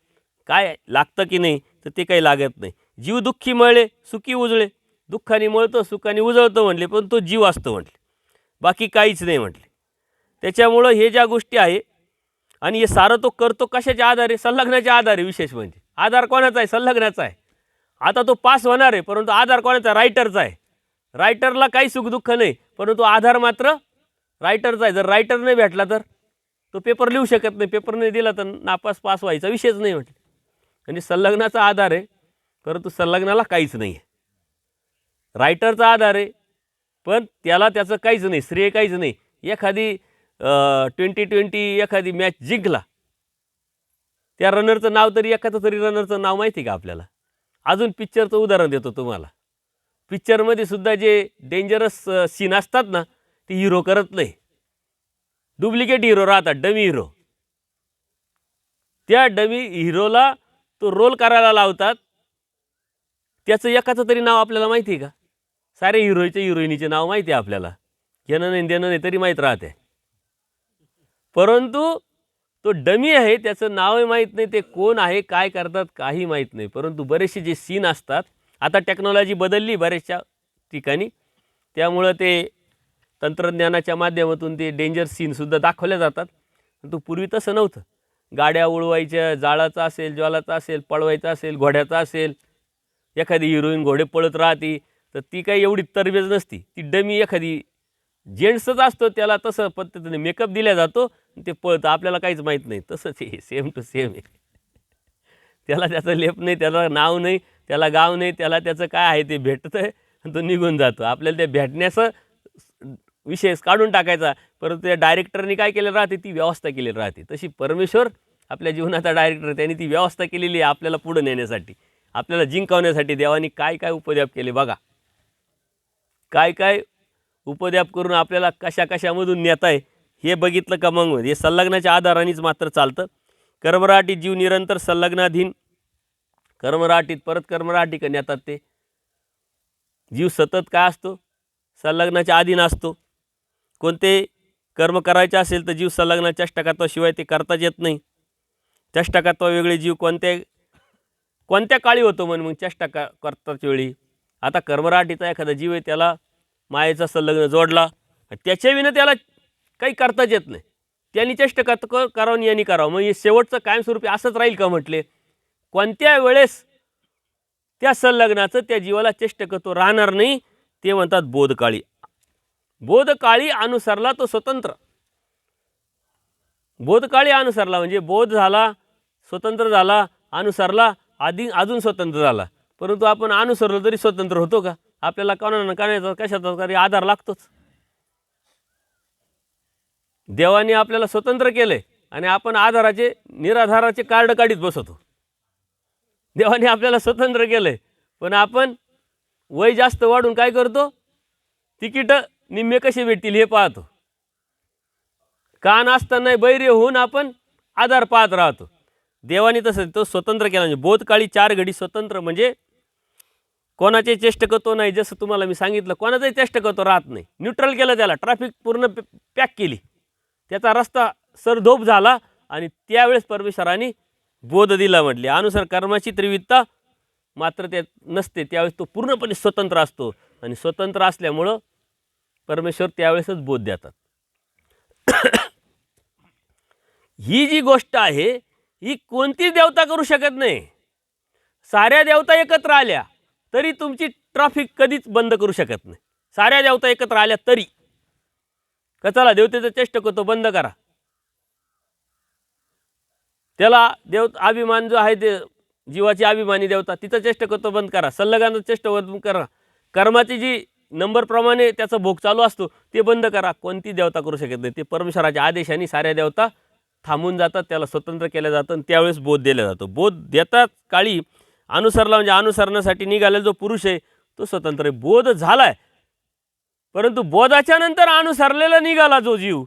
काय लागतं की नाही, तर ते काही लागत नाही. जीव दुःखी मळे, सुखी उजळे. दुःखाने मळतो, सुखाने उजळतो म्हटले, पण तो जीव असतो म्हटले, बाकी काहीच नाही म्हटले. त्याच्यामुळं हे ज्या गोष्टी आहे आणि हे सारं तो करतो कशाच्या आधारे, संलग्नाच्या आधारे. विशेष म्हणजे आधार कोणाचा आहे, संलग्नाचा आहे. आता तो पास होणार आहे, परंतु आधार कोणाचा, रायटरचा आहे. रायटरला काही सुखदुःख नाही, परंतु आधार मात्र रायटरचा आहे. जर रायटर नाही भेटला तर तो पेपर लिहू शकत नाही, पेपर नाही दिला तर नापास पास व्हायचा विषयच नाही म्हटलं. आणि संलग्नाचा आधार आहे, परंतु संलग्नाला काहीच नाही आहे. रायटरचा आधार आहे, पण त्याला त्याचं काहीच नाही, श्रेय काहीच नाही. एखादी 20-20 एखादी मॅच जिंकला, त्या रनरचं नाव तरी, एखादं तरी रनरचं नाव माहिती का आपल्याला? अजून पिक्चरचं उदाहरण देतो तुम्हाला. पिक्चरमध्ये सुद्धा जे डेंजरस सीन असतात ना, ते हिरो करत नाही, डुप्लिकेट हिरो राहतात, डमी हिरो. त्या डमी हिरोला तो रोल करायला लावतात. त्याचं एकाचं तरी नाव आपल्याला माहिती आहे का? सारे हिरोचे हिरोईनीचे नाव माहिती आहे आपल्याला, घेणं नाही देणं नाही तरी माहीत राहते. परंतु तो डमी आहे, त्याचं नावही माहीत नाही, ते कोण आहे, काय करतात, काही माहीत नाही. परंतु बरेचसे जे सीन असतात, आता टेक्नॉलॉजी बदलली बऱ्याचशा ठिकाणी, त्यामुळं ते तंत्रज्ञानाच्या माध्यमातून ते डेंजर सीनसुद्धा दाखवले जातात. परंतु पूर्वी तसं नव्हतं. गाड्या उडवायच्या, जाळाचा असेल, ज्वालाचा असेल, पळवायचा असेल, घोड्याचा असेल, एखादी हिरोईन घोडे पळत राहते, तर ती काही एवढी तरबेज नसती. ती डमी एखादी जेंट्सच असतो, त्याला तसं पद्धतीने मेकअप दिला जातो, ते पळतं, आपल्याला काहीच माहीत नाही. तसंच हे सेम टू सेम आहे. त्याला त्याचं लेप नाही, त्याला नाव नाही, त्याला गाव नाही, त्याला त्याचं काय आहे ते भेटतं आणि तो निघून जातो. आपल्याला ते भेटण्याचं विषय काढून टाकायचा, परंतु त्या डायरेक्टरनी काय केलेलं राहते, ती व्यवस्था केलेली राहते. तशी परमेश्वर आपल्या जीवनाचा डायरेक्टर, त्यांनी ती व्यवस्था केलेली आहे आपल्याला पुढं नेण्यासाठी, आपल्याला जिंकवण्यासाठी. देवानी काय काय उपद्याप केले बघा, काय काय उपद्याप करून आपल्याला कशा कशामधून नेत आहे हे बघितलं का मग हे संलग्नाच्या आधारानेच मात्र चालतं. कर्मराटीत जीव निरंतर संलग्नाधीन, कर्मराटीत परत कर्मराटी नेतात ते जीव सतत काय असतो, संलग्नाच्या अधीन असतो. कोणते कर्म करायचे असेल तर जीव संलग्न चेष्टाकत्वाशिवाय ते करताच येत नाही. चेष्टाकत्वा वेगळे जीव कोणत्या काळी होतो मग चेष्टा करताच वेळी. आता कर्मराटीचा एखादा जीव आहे, त्याला मायेचा संलग्न जोडला, त्याच्याविना त्याला काही करताच येत नाही. त्यांनी चेष्टा करावं यांनी करावं, मग हे शेवटचं कायमस्वरूपी असंच राहील का म्हटले. कोणत्या वेळेस त्या संलग्नाचं त्या जीवाला चेष्टकत्व राहणार नाही, ते म्हणतात बोधकाळी. बोधकाळी अनुसरला तो स्वतंत्र. बोधकाळी अनुसरला म्हणजे बोध झाला, स्वतंत्र झाला, अनुसरला, अजून स्वतंत्र झाला. परंतु आपण अनुसरलो तरी स्वतंत्र होतो का? आपल्याला कोणाला करायचा कशाचा तरी आधार लागतोच. देवाने आपल्याला स्वतंत्र केले आणि आपण आधाराचे निराधाराचे कार्ड काढीत बसतो. देवाने आपल्याला स्वतंत्र केले, पण आपण वय जास्त वाढून काय करतो, तिकीट निम्मे कसे भेटतील हे पाहतो. कान असताना बैर्य होऊन आपण आधार पाहत राहतो. देवाने तसं तो स्वतंत्र केला. म्हणजे बोधकाळी 4 घडी स्वतंत्र, म्हणजे कोणाचे चेष्टकत्व नाही. जसं तुम्हाला मी सांगितलं, कोणाचाही चेष्टकत्व राहत नाही. न्यूट्रल केलं त्याला, ट्रॅफिक पूर्ण पॅक केली, त्याचा रस्ता सरधोप झाला आणि त्यावेळेस परमेश्वराने बोध दिला. म्हटले अनुसार कर्माची त्रिविधता मात्र त्यात नसते, त्यावेळेस तो पूर्णपणे स्वतंत्र असतो. आणि स्वतंत्र असल्यामुळं परमेश्वर त्यावेळेसच बोध देतात. ही जी गोष्ट आहे ही कोणतीच देवता करू शकत नाही. साऱ्या देवता एकत्र आल्या तरी तुमची ट्रॅफिक कधीच बंद करू शकत नाही. साऱ्या देवता एकत्र आल्या तरी चला देवतेचं चेष्टकत्व बंद करा, त्याला अभिमान जो आहे ते जीवाची अभिमानी देवता, तिचं चेष्टकत्व बंद करा, संलग्नाचं चेष्टकत्व बंद करा, कर्माची जी नंबरप्रमाणे त्याचा भोग चालू असतो ते बंद करा. कोणती देवता करू शकत नाही. ते परमेश्वराच्या आदेशाने साऱ्या देवता थांबून जातात, त्याला स्वतंत्र केलं जातं आणि त्यावेळेस बोध दिला जातो. बोध देतात काळी अनुसरला म्हणजे अनुसरणासाठी निघालेला जो पुरुष आहे तो स्वतंत्र आहे. बोध झालाय, परंतु बोधाच्या नंतर अनुसरलेला निघाला जो जीव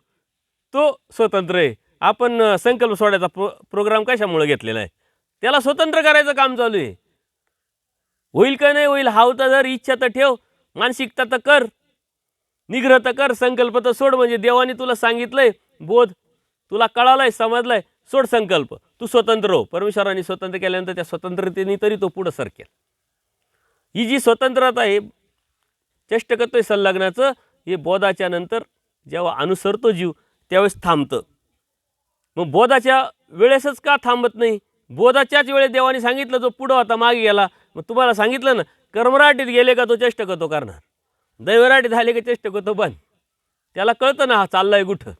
तो स्वतंत्र आहे. आपण संकल्प सोडायचा प्रोग्राम कशामुळे घेतलेला आहे, त्याला स्वतंत्र करायचं काम चालू आहे. होईल का नाही होईल हा होता, जर इच्छा तर ठेव, मानसिकता तर कर, निग्रह तर कर, संकल्प तर सोड. म्हणजे देवाने तुला सांगितलंय, बोध तुला कळालाय, समजलाय, सोड संकल्प, तू स्वतंत्र हो. परमेश्वराने स्वतंत्र केल्यानंतर त्या स्वतंत्रतेने तरी तो पुढं सरकेल. ही जी स्वतंत्रता आहे, चेष्टकत्व संलग्नाचं, हे बोधाच्या नंतर जेव्हा अनुसरतो जीव त्यावेळेस थांबतं. मग बोधाच्या वेळेसच का थांबत नाही? बोधाच्याच वेळेस देवाने सांगितलं, जो पुढं होता मागे गेला. मग तुम्हाला सांगितलं ना, कर्मराटीत गेले का तो चेष्टकत्व करणार, दैवराटीत झाले का चेष्टकत्व बंद. त्याला कळतं ना हा चाललाय कुठं.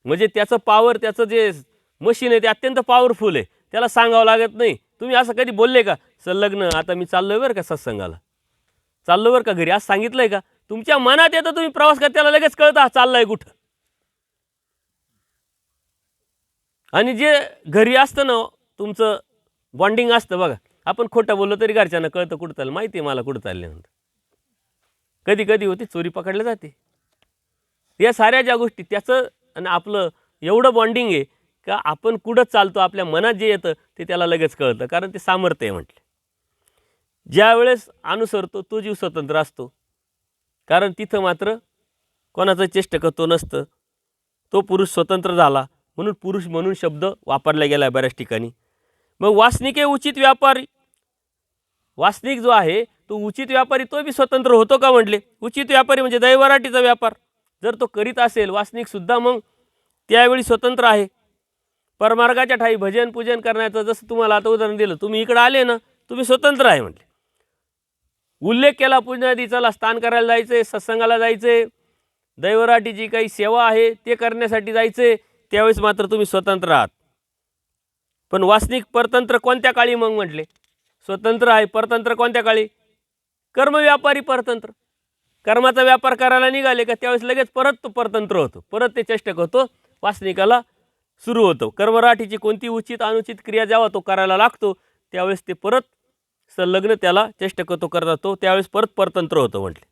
म्हणजे त्याचं पॉवर, त्याचं जे मशीन आहे ते अत्यंत पॉवरफुल आहे, त्याला सांगावं लागत नाही. तुम्ही असं कधी बोलले का संलग्न आता मी चाललोय बरं का सत्संगाला, चाललो बरं का घरी, आज सांगितलंय का? तुमच्या मनात येतं, तुम्ही प्रवास करता त्याला लगेच कळतं हा चाललाय कुठं. आणि जे घरी असतं ना तुमचं बॉन्डिंग असतं बघा, आपण खोटं बोललो तरी घरच्यांना कळतं कुठं चाललं, माहिती आहे मला कुठं चालले म्हणतं. कधी कधी होती चोरी पकडल्या जाते. या साऱ्या ज्या गोष्टी त्याचं आणि आपलं एवढं बॉन्डिंग आहे का आपण कुठं चालतो, आपल्या मनात जे येतं ते त्याला लगेच कळतं, कारण ते सामर्थ्य आहे म्हटले. ज्या वेळेस अनुसरतो तो जीव स्वतंत्र असतो, कारण तिथं मात्र कोणाचं चेष्टकत्व नसतं. तो पुरुष स्वतंत्र झाला, म्हणून पुरुष म्हणून शब्द वापरला गेला आहे बऱ्याच ठिकाणी. मग वासनिक उचित व्यापारी, वासनिक जो आहे तो उचित व्यापारी, तो बी स्वतंत्र होतो का म्हटले. उचित व्यापारी म्हणजे दैवराटीचा व्यापार जर तो करीत असेल, वासनिकसुद्धा मग त्यावेळी स्वतंत्र आहे. परमार्गाच्या ठाई भजन पूजन करण्याचं जसं तुम्हाला आता उदाहरण दिलं, तुम्ही इकडं आले ना, तुम्ही स्वतंत्र आहे म्हटले. उल्लेख केला पूजनादी, चला स्नान करायला जायचे, सत्संगाला जायचे, दैवराटीची काही सेवा आहे ते करण्यासाठी जायचे, त्यावेळेस मात्र तुम्ही स्वतंत्र आहात. पण वासनिक परतंत्र कोणत्या काळी मग म्हटले, स्वतंत्र आहे. परतंत्र कोणत्या काळी, कर्मव्यापारी परतंत्र. कर्माचा व्यापार करायला निघाले का त्यावेळेस लगेच परत तो परतंत्र होतो, परत ते चेष्टक होतो, वासनिकाला सुरू होतो. कर्मराठीची कोणती उचित अनुचित क्रिया जेव्हा तो करायला लागतो त्यावेळेस ते परत संलग्न त्याला चेष्टक तो करत असतो, त्यावेळेस परत परतंत्र होतं म्हटले.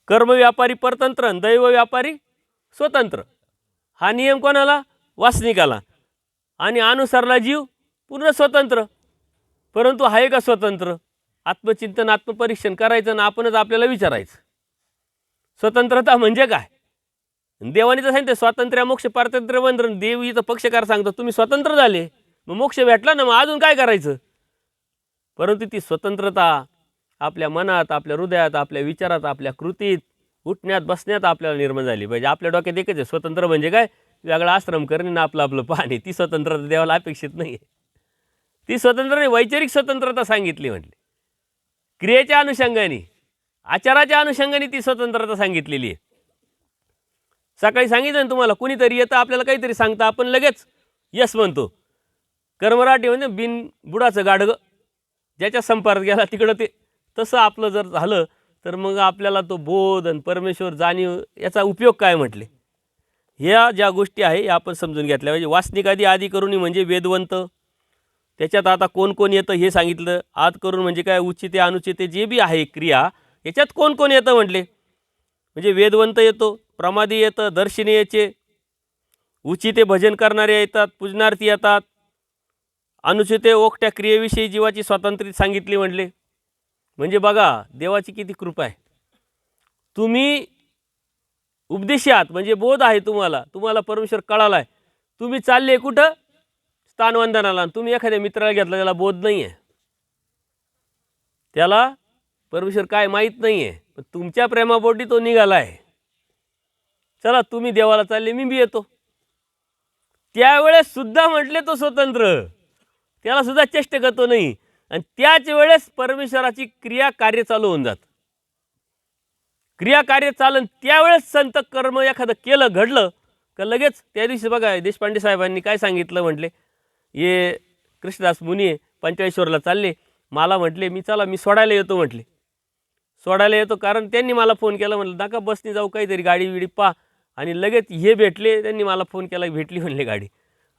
कर्मव्यापारी परतंत्र, दैव व्यापारी स्वतंत्र. हा नियम कोणाला, वासनिकाला. आणि अनुसरला जीव पूर्ण स्वतंत्र. परंतु आहे का स्वतंत्र, आत्मचिंतन आत्मपरीक्षण करायचं ना आपणच आपल्याला विचारायचं, स्वतंत्रता म्हणजे काय. देवाने तर सांगितलं स्वातंत्र्य मोक्ष पारतंत्र्य बंधन. देवीचं पक्षकार सांगतो तुम्ही स्वतंत्र झाले, मग मोक्ष भेटला ना, मग अजून काय करायचं. परंतु ती स्वतंत्रता आपल्या मनात, आपल्या हृदयात, आपल्या विचारात, आपल्या कृतीत, उठण्यात बसण्यात आपल्याला निर्माण झाली पाहिजे. आपल्या डोक्यात एकच आहे, स्वतंत्र म्हणजे काय, वेगळा आश्रम करणे ना आपलं आपलं पाहणे. ती स्वतंत्रता देवाला अपेक्षित नाही आहे. ती स्वतंत्र नाही, वैचारिक स्वतंत्रता सांगितली म्हटली. क्रियेच्या अनुषंगाने, आचाराच्या अनुषंगाने ती स्वतंत्रता सांगितलेली आहे. सकाळी सांगितलं ना तुम्हाला, कुणीतरी येतं आपल्याला काहीतरी सांगतं, आपण लगेच यस म्हणतो. कर्मराठी म्हणजे बिन बुडाचं गाडगं, ज्याच्या संपर्क गेला तिकडं ते. तसं आपलं जर झालं तर मग आपल्याला तो बोध आणि परमेश्वर जाणीव याचा उपयोग काय म्हटले. ह्या ज्या गोष्टी आहे या आपण समजून घेतल्या पाहिजे. वासनिक आदी करुणी म्हणजे वेदवंत, त्याच्यात आता कोण कोण येतं हे सांगितलं. आद करून म्हणजे काय, उचिते अनुचिते जे बी आहे क्रिया, याच्यात कोण कोण येतं म्हटले. म्हणजे वेदवंत येतो, प्रमादी येतं, दर्शनी याचे, उचिते भजन करणारे येतात, पूजनार्थी येतात, अनुचिते ओकट्या क्रियेविषयी जीवाची स्वातंत्र्य सांगितली म्हटले. म्हणजे बघा देवाची किती कृपा आहे. तुम्ही उपदेशी आहात म्हणजे बोध आहे, तुम्हाला परमेश्वर कळाला आहे, तुम्ही चालले कुठं स्थानवंदनाला, तुम्ही एखाद्या मित्राला घेतला, त्याला बोध नाही आहे, त्याला परमेश्वर काय माहीत नाही आहे, पण तुमच्या प्रेमापोटी तो निघाला आहे. चला तुम्ही देवाला चालले, मी बी येतो. त्यावेळेस सुद्धा म्हटले तो स्वतंत्र, त्याला सुद्धा चेष्टकत्व नाही. आणि त्याच वेळेस परमेश्वराची क्रिया कार्य चालू होऊन जात, क्रिया कार्य चालन. त्यावेळेस संत कर्म एखादं केलं, घडलं का लगेच त्या दिवशी बघा देशपांडे साहेबांनी काय सांगितलं म्हटले, ये कृष्णदास मुनी पंचेश्वरला चालले, मला म्हटले मी चला मी सोडायला येतो म्हटले. सोडायला येतो कारण त्यांनी मला फोन केला, म्हटलं नका बसनी जाऊ, काहीतरी गाडी बिडी पा. आणि लगेच हे भेटले, त्यांनी मला फोन केला, भेटली म्हणले गाडी.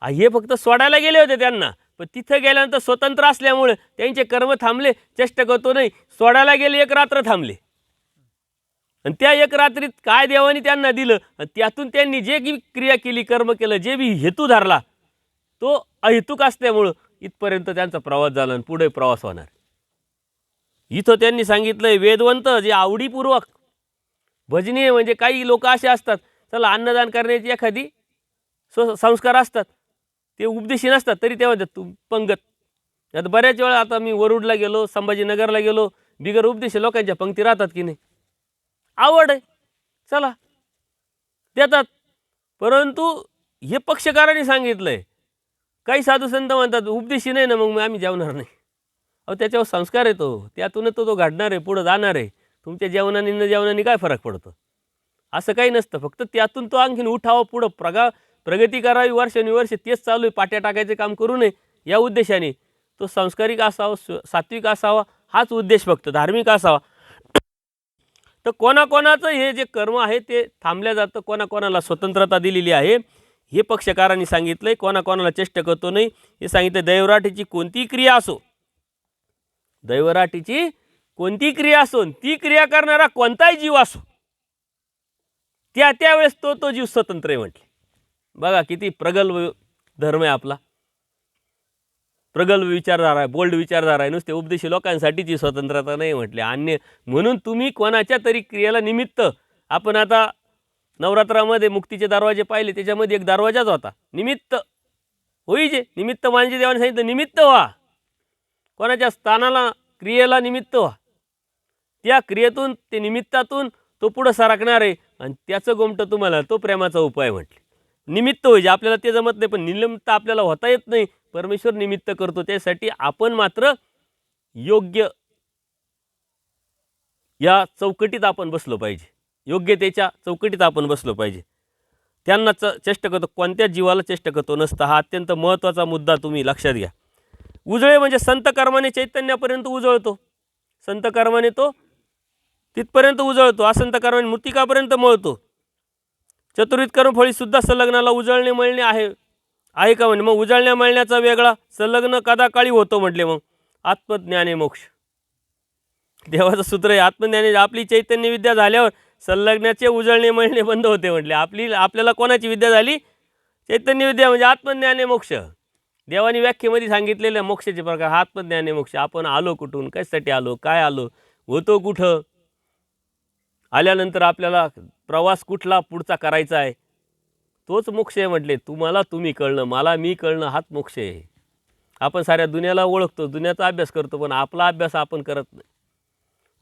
हे फक्त सोडायला गेले होते त्यांना, पण तिथं गेल्यानंतर स्वतंत्र असल्यामुळे त्यांचे कर्म थांबले, चेष्टकत्व नाही. सोडायला गेले, एक रात्र थांबले, आणि त्या एक रात्रीत काय देवाने त्यांना दिलं, आणि त्यातून त्यांनी जे बी क्रिया केली, कर्म केलं, जे बी हेतू धरला, तो अहेतुक असल्यामुळं इथपर्यंत त्यांचा प्रवास झाला आणि पुढे प्रवास होणार. इथं त्यांनी सांगितलंय वेदवंत जे आवडीपूर्वक भजनीय, म्हणजे काही लोक असे असतात, चला अन्नदान करण्याची एखादी संस्कार असतात, ते उपदेशी नसतात, तरी ते म्हणतात तू पंगत. आता बऱ्याच वेळा आता मी वरुडला गेलो, संभाजीनगरला गेलो, बिगर उपदेशी लोकांच्या पंक्ती राहतात की नाही, आवड आहे, चला देतात. परंतु हे पक्षकारांनी सांगितलंय, काही साधू संत म्हणतात उपदेशी नाही ना, मग आम्ही जेवणार नाही. अहो त्याच्यावर संस्कार येतो, त्यातूनच तो घडणार आहे, पुढं जाणार आहे. तुमच्या जेवणाने न जेवणाने काय फरक पडतो. असं काही नसतं. फक्त त्यातून तो आणखीन उठावा, पुढं प्रगती करावी, वर्षानुवर्षे तेच चालू आहे, पाट्या टाकायचे काम करू नये या उद्देशाने तो संस्कारिक असावा, सात्विक असावा, हाच उद्देश फक्त धार्मिक असावा. तर कोणाकोणाचं हे जे कर्म आहे ते थांबल्या जातं, कोणाकोणाला स्वतंत्रता दिलेली आहे हे पक्षकारांनी सांगितलंय. कोणाकोणाला चेष्ट करतो नाही हे सांगितलं. दैवराटीची कोणतीही क्रिया असो, दैवराटीची कोणती क्रिया असो, ती क्रिया करणारा कोणताही जीव असो, त्यावेळेस तो जीव स्वतंत्र आहे म्हटले. बघा किती प्रगल्भ धर्म आहे आपला, प्रगल्भ विचारधारा आहे, बोल्ड विचारधारा आहे. नुसते उपदेशी लोकांसाठीची स्वतंत्रता नाही म्हटले. अन्य म्हणून तुम्ही कोणाच्या तरी क्रियेला निमित्त, आपण आता नवरात्रामध्ये मुक्तीचे दरवाजे पाहिले, त्याच्यामध्ये एक दरवाजाच होता निमित्त. होई जे निमित्त म्हणजे देवाने सांगितलं निमित्त व्हा, कोणाच्या स्थानाला क्रियेला निमित्त व्हा. त्या क्रियेतून, ते निमित्तातून तो पुढं सरकणार आहे आणि त्याचं गोमटं तुम्हाला तो प्रेमाचा उपाय म्हटले. निमित्त होईजे, आपल्याला ते जमत नाही, पण निमित्त आपल्याला होता येत नाही, परमेश्वर निमित्त करतो. त्यासाठी आपण मात्र योग्य या चौकटीत आपण बसलो पाहिजे, योग्यतेच्या चौकटीत आपण बसलो पाहिजे. त्यांना चेष्ट करतो, कोणत्या जीवाला चेष्ट करतो नसतं. हा अत्यंत महत्त्वाचा मुद्दा तुम्ही लक्षात घ्या. उजळे म्हणजे संत कर्माने चैतन्यापर्यंत उजळतो, संत कर्माने तो तिथपर्यंत उजळतो, असंत कर्माने मृतिकापर्यंत मळतो. चतुर्विध कर्मफळी सुद्धा संलग्नाला उजळणे मळणे आहे का म्हणजे. मग उजळण्या मळण्याचा वेगळा, संलग्न कदाकाळी होतो म्हटले. मग आत्मज्ञाने मोक्ष, देवाचं सूत्र आहे. आत्मज्ञाने, आपली चैतन्य विद्या झाल्यावर संलग्नाचे उजळणे मळणे बंद होते म्हटले. आपल्याला कोणाची विद्या झाली? चैतन्य विद्या, म्हणजे आत्मज्ञाने मोक्ष. देवानी व्याख्येमध्ये सांगितलेलं मोक्षाचे प्रकार, आत्मज्ञाने मोक्ष. आपण आलो कुठून, कशासाठी आलो, काय आलो, होतो कुठं, आल्यानंतर आपल्याला प्रवास कुठला पुढचा करायचा आहे, तोच मोक्ष आहे म्हटले. तुम्ही कळणं, मला मी कळणं, हाच मोक्ष आहे. आपण साऱ्या दुनियाला ओळखतो, दुनियाचा अभ्यास करतो, पण आपला अभ्यास आपण करत नाही.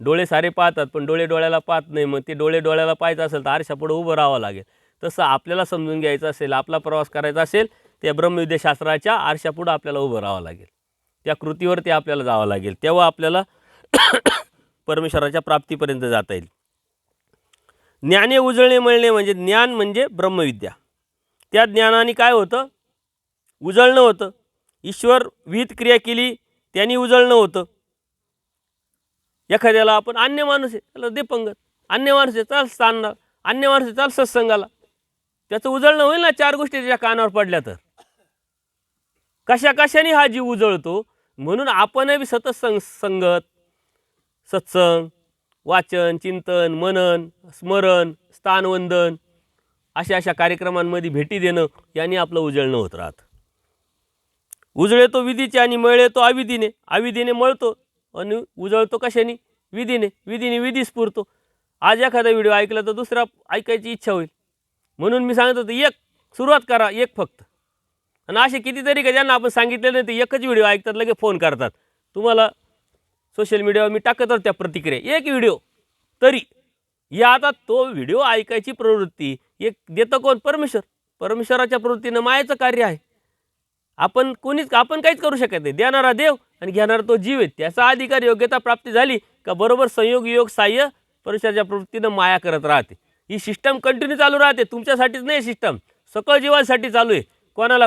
डोळे सारे पाहतात, पण डोळे डोळ्याला पाहत नाही. मग ते डोळे डोळ्याला पाहायचं असेल तर आरशापुढं उभं राहावं लागेल. तसं आपल्याला समजून घ्यायचं असेल, आपला प्रवास करायचा असेल, त्या ब्रह्मविद्याशास्त्राच्या आरशापुढं आपल्याला उभं राहावं लागेल, त्या कृतीवरती आपल्याला जावं लागेल. तेव्हा आपल्याला परमेश्वराच्या प्राप्तीपर्यंत जाता येईल. ज्ञाने उजळणे मळणे म्हणजे, ज्ञान म्हणजे ब्रह्मविद्या. त्या ज्ञानाने काय होतं? उजळणं होतं. ईश्वर विहित क्रिया केली त्यांनी उजळणं होतं. एखाद्याला आपण अन्य माणूस आहे, त्याला दे पंगत, अन्य माणूस आहे चाल स्थानला, अन्य माणूस आहे चाल सत्संगाला, त्याचं उजळणं होईल ना. चार गोष्टी त्याच्या कानावर पडल्या तर कशाने हा जीव उजळतो. म्हणून आपणही संगत, सत्संग, वाचन, चिंतन, मनन, स्मरण, स्थानवंदन अशा कार्यक्रमांमध्ये भेटी देणं, याने आपलं उजळणं होत राहतं. उजळे तो विधीचे आणि मळे तो अविधीने. अविधीने मळतो आणि उजळतो कशाने? विधीने. विधी स्फुरतो. आज एखादा व्हिडिओ ऐकला तर दुसरा ऐकायची इच्छा होईल. म्हणून मी सांगत होतो, एक सुरुवात करा, एक फक्त. आणि असे कितीतरी का ज्यांना आपण सांगितलेलं नाही, ते एकच व्हिडिओ ऐकतात, लगेच फोन करतात. तुम्हाला सोशल मीडियावर मी टाकत त्या प्रतिक्रिया, एक व्हिडिओ तरी या. आता तो व्हिडिओ ऐकायची प्रवृत्ती एक देतं कोण? परमेश्वर. परमेश्वराच्या प्रवृत्तीनं मायाचं कार्य आहे. आपण काहीच करू शकत नाही. देणारा देव आणि घेणारा तो जीव आहे. त्याचा अधिकार, योग्यता प्राप्ती झाली का बरोबर संयोग योग साह्य परमेश्वराच्या प्रवृत्तीनं माया करत राहते. ही सिस्टम कंटिन्यू चालू राहते. तुमच्यासाठीच नाही, सिस्टम सकळ जीवांसाठी चालू आहे.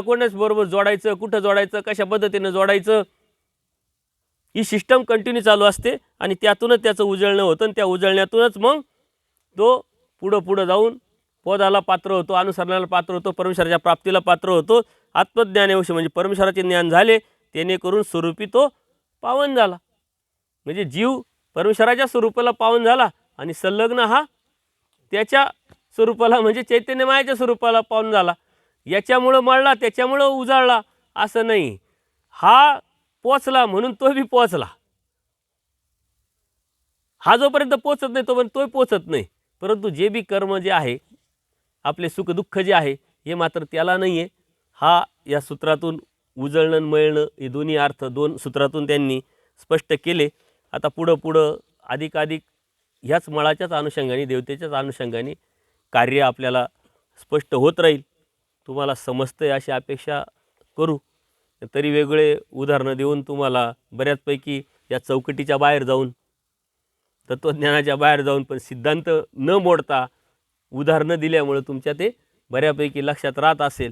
कोणाच बरोबर जोडायचं, कुठं जोडायचं, कशा पद्धतीनं जोडायचं, ही सिस्टम कंटिन्यू चालू असते. आणि त्यातूनच त्याचं उजळणं होतं. आणि त्या उजळण्यातूनच मग तो पुढं जाऊन पदाला पात्र होतो, अनुसरणाला पात्र होतो, परमेश्वराच्या प्राप्तीला पात्र होतो. आत्मज्ञानेवश म्हणजे परमेश्वराचे ज्ञान झाले, त्याने करून स्वरूपी तो पावन झाला. म्हणजे जीव परमेश्वराच्या स्वरूपाला पावन झाला आणि संलग्न हा त्याच्या स्वरूपाला म्हणजे चैतन्यमायाच्या स्वरूपाला पावन झाला. याच्यामुळं मळला, त्याच्यामुळं उजाळला असं नाही. हा पोचला म्हणून तो बी पोचला. हा जोपर्यंत पोचत नाही तोपर्यंत तोही पोचत नाही. परंतु जे बी कर्म जे आहे, आपले सुखदुःख जे आहे, हे मात्र त्याला नाही आहे. हा या सूत्रातून उजळणं मळणं हे दोन्ही अर्थ दोन सूत्रातून त्यांनी स्पष्ट केले. आता पुढं अधिकाधिक ह्याच मळाच्याच अनुषंगाने, देवतेच्याच अनुषंगाने कार्य आपल्याला स्पष्ट होत राहील. तुम्हाला समजतं आहे अशी अपेक्षा करू. तरी वेगळे उदाहरणं देऊन तुम्हाला बऱ्याचपैकी या चौकटीच्या बाहेर जाऊन, तत्त्वज्ञानाच्या बाहेर जाऊन, पण सिद्धांत न मोडता उदाहरणं दिल्यामुळं तुमच्या ते बऱ्यापैकी लक्षात राहत असेल.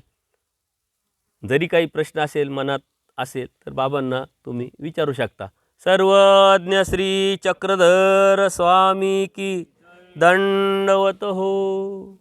जरी काही प्रश्न असेल मनात असेल तर बाबांना तुम्ही विचारू शकता. सर्वज्ञ श्री चक्रधर स्वामी की दंडवत हो.